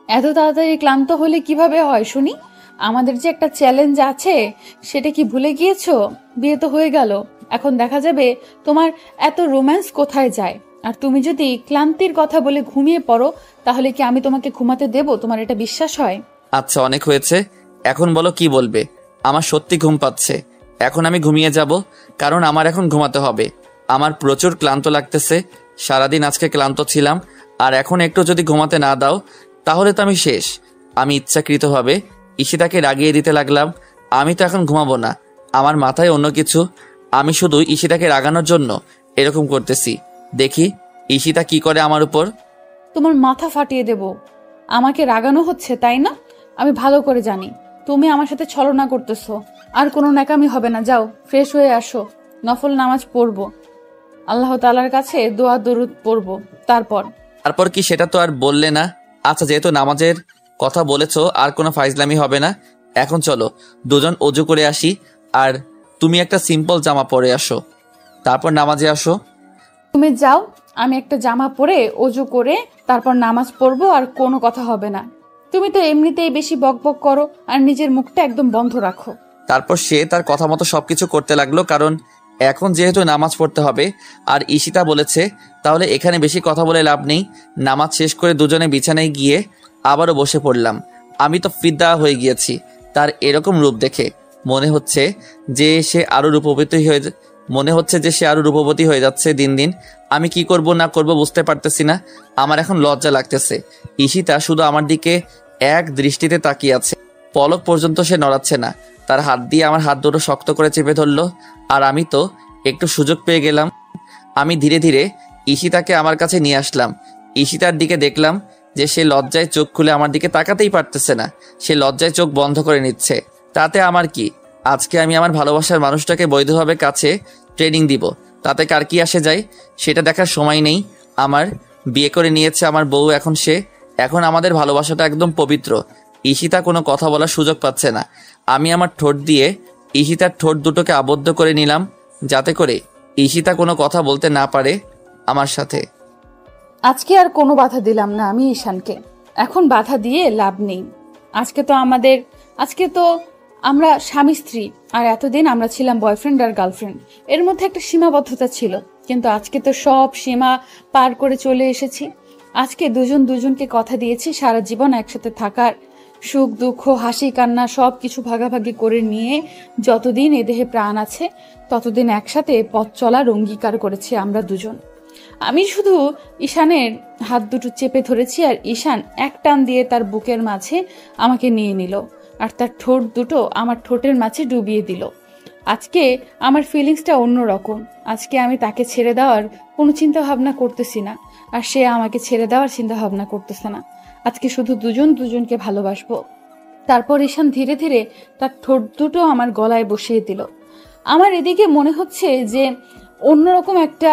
এত তাড়াতাড়ি ক্লান্ত হলে কিভাবে হয় শুনি? আমাদের যে একটা চ্যালেঞ্জ আছে সেটা কি ভুলে গিয়েছো? বিয়ে তো হয়ে গেল, এখন দেখা যাবে তোমার এত রোম্যান্স কোথায় যায়। আর তুমি যদি ক্লান্তির কথা বলে ঘুমিয়ে পড়ো তাহলে কি আমি তোমাকে ঘুমাতে দেব? তোমার এটা বিশ্বাস হয়? আচ্ছা, অনেক হয়েছে, এখন বলো কি বলবে। আমার সত্যি ঘুম পাচ্ছে, এখন আমি ঘুমিয়ে যাব, কারণ আমার এখন ঘুমাতে হবে। আমার প্রচুর ক্লান্ত লাগতেছে, সারাদিন আজকে ক্লান্ত ছিলাম। আর এখন একটু যদি ঘুমাতে না দাও তাহলে তো আমি শেষ। আমি ইচ্ছাকৃতভাবে ঈশিতাকে রাগিয়ে দিতে লাগলাম। আমি তো এখন ঘুমাবো না, আমার মাথায় অন্য কিছু। আমি শুধু ঈশিতাকে রাগানোর জন্য এরকম করতেছি। দেখি ঈশিতা কি করে আমার উপর। তোমার মাথা ফাটিয়ে দেব। আমাকে রাগানো হচ্ছে তাই না? আমি ভালো করে জানি তুমি আমার সাথে ছলনা করতেছো। আর কোনো ন্যাকামি হবে না, যাও ফ্রেশ হয়ে আসো, নফল নামাজ পড়বো, আল্লাহ তাআলার কাছে দোয়া দরুদ পড়বো। তারপর কি সেটা তো আর বললে না। আচ্ছা, যেহেতু নামাজের কথা বলেছো, আর কোনো ফাইজলামি হবে না। এখন চলো দুজন অজু করে আসি, আর তুমি একটা সিম্পল জামা পরে আসো, তারপর নামাজে আসো। তুমি যাও, আমি একটা জামা পরে অজু করে তারপর নামাজ পড়বো, আর কোনো কথা হবে না। তুমি তো এমনিতেই বেশি বকবক করো, আর নিজের মুখটা একদম বন্ধ রাখো। তারপর সে তার কথা মতো সবকিছু করতে লাগলো, কারণ এখন যেহেতু নামাজ পড়তে হবে আর ঈশিতা বলেছে, তাহলে এখানে বেশি কথা বলে লাভ নেই। নামাজ শেষ করে দুজনে বিছানায় গিয়ে আবারও বসে পড়লাম। আমি তো ফিদা হয়ে গিয়েছি তার এরকম রূপ দেখে। মনে হচ্ছে যে সে আরো রূপবতী হয়ে যাচ্ছে দিন দিন। আমি কি করব না করব বুঝতে পারতেছি না। আমার এখন লজ্জা লাগতেছে। ঈশিতা শুধু আমার দিকে এক দৃষ্টিতে তাকিয়ে আছে, পলক পর্যন্ত সে নড়াচ্ছে না। তার হাত দিয়ে আমার হাত দুটো শক্ত করে চেপে ধরলো, আর আমি তো একটু সুযোগ পেয়ে গেলাম। আমি ধীরে ধীরে ঈশিতাকে আমার কাছে নিয়ে আসলাম। ঈশিতার দিকে দেখলাম যে সে লজ্জায় চোখ খুলে আমার দিকে তাকাতেই পারতেছে না। সে লজ্জায় চোখ বন্ধ করে নিচ্ছে। তাতে আমার কি? আজকে আমি আমার ভালোবাসার মানুষটাকে বৈধভাবে কাছে ট্রেনিং দিব, তাতে কার কি আসে যায় সেটা দেখার সময় নেই আমার। বিয়ে করে নিয়েছে আমার বউ, এখন আমাদের ভালোবাসাটা একদম পবিত্র। ঈশিতা কোনো কথা বলার সুযোগ পাচ্ছে না। আমি আমার ঠোঁট দিয়ে ঈশিতার ঠোঁট দুটোকে আবদ্ধ করে নিলাম, যাতে করে ঈশিতা কোনো কথা বলতে না পারে আমার সাথে। আজকে আর কোনো বাধা দিলাম না আমি ঈশানকে, এখন বাধা দিয়ে লাভ নেই। আজকে তো আমরা স্বামী স্ত্রী, আর এতদিন আমরা ছিলাম বয়ফ্রেন্ড আর গার্লফ্রেন্ড। এর মধ্যে একটা সীমাবদ্ধতা ছিল, কিন্তু আজকে তো সব সীমা পার করে চলে এসেছি। আজকে দুজন দুজনকে কথা দিয়েছি সারা জীবন একসাথে থাকার, সুখ দুঃখ হাসি কান্না সব কিছু ভাগাভাগি করে নিয়ে যতদিন এ দেহে প্রাণ আছে ততদিন একসাথে পথ চলার অঙ্গীকার করেছি আমরা দুজন। আমি শুধু ঈশানের হাত দুটো চেপে ধরেছি, আর ঈশান এক টান দিয়ে তার বুকের মাঝে আমাকে নিয়ে নিল, আর তার ঠোঁট দুটো আমার ঠোঁটের মাঝে ডুবিয়ে দিল। আজকে আমার ফিলিংসটা অন্যরকম। আজকে আমি তাকে ছেড়ে দেওয়ার কোনো চিন্তা ভাবনা করতেছি না, আর সে আমাকে ছেড়ে দেওয়ার চিন্তা ভাবনা করতেছে না। আজকে শুধু দুজন দুজনকে ভালোবাসবো। তারপর ঈশান ধীরে ধীরে তার ঠোঁট দুটো আমার গলায় বসিয়ে দিল। আমার এদিকে মনে হচ্ছে যে অন্যরকম একটা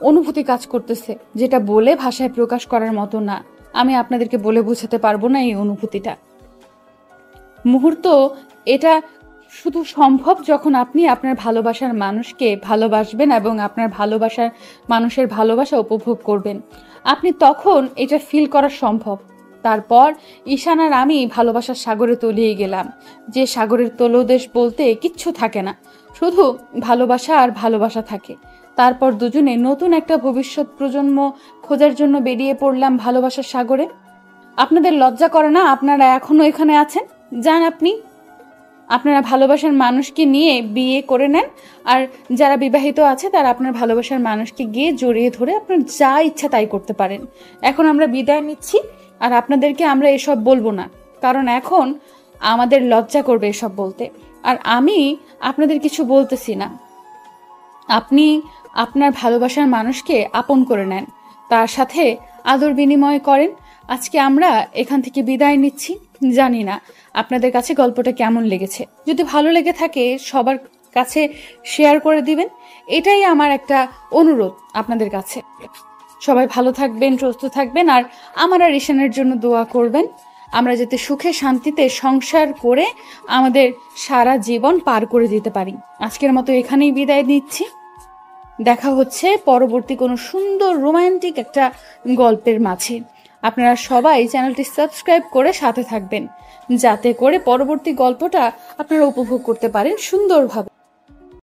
অনুভূতি কাজ করতেছে, যেটা বলে ভাষায় প্রকাশ করার মতো না। আমি আপনাদেরকে বলে বোঝাতে পারবো না এই অনুভূতিটা। মুহূর্ত এটা শুধু সম্ভব যখন আপনি আপনার ভালোবাসার মানুষকে ভালোবাসবেন এবং আপনার ভালোবাসার মানুষের ভালোবাসা উপভোগ করবেন। আপনি তখন এটা ফিল করা সম্ভব। তারপর ঈশান আর আমি ভালোবাসার সাগরে তলিয়ে গেলাম, যে সাগরের তলদেশ বলতে কিচ্ছু থাকে না, শুধু ভালোবাসা আর ভালোবাসা থাকে। তারপর দুজনে নতুন একটা ভবিষ্যৎ প্রজন্ম খোঁজার জন্য বেরিয়ে পড়লাম ভালোবাসার সাগরে। আপনাদের লজ্জা করে না? আপনারা এখনো এখানে আছেন? যান, আপনারা ভালোবাসার মানুষকে নিয়ে বিয়ে করে নেন, আর যারা বিবাহিত আছে তারা আপনার ভালোবাসার মানুষকে গিয়ে জড়িয়ে ধরে আপনার যা ইচ্ছা তাই করতে পারেন। এখন আমরা বিদায় নিচ্ছি, আর আপনাদেরকে আমরা এসব বলবো না, কারণ এখন আমাদের লজ্জা করবে এসব বলতে। আর আমি আপনাদের কিছু বলতেছি না। আপনি আপনার ভালোবাসার মানুষকে আপন করে নেন, তার সাথে আদর বিনিময় করেন। আজকে আমরা এখান থেকে বিদায় নিচ্ছি। জানি না আপনাদের কাছে গল্পটা কেমন লেগেছে। যদি ভালো লেগে থাকে সবার কাছে শেয়ার করে দিবেন, এটাই আমার একটা অনুরোধ আপনাদের কাছে। সবাই ভালো থাকবেন, সুস্থ থাকবেন, আর আমার আর ঈশানের জন্য দোয়া করবেন। আমরা যাতে সুখে শান্তিতে সংসার করে আমাদের সারা জীবন পার করে দিতে পারি। আজকের মতো এখানেই বিদায় নিচ্ছি। দেখা হচ্ছে পরবর্তী কোনো সুন্দর রোমান্টিক একটা গল্পের মাঝে। আপনারা সবাই চ্যানেলটি সাবস্ক্রাইব করে সাথে থাকবেন, যাতে করে পরবর্তী গল্পটা আপনারা উপভোগ করতে পারেন সুন্দরভাবে।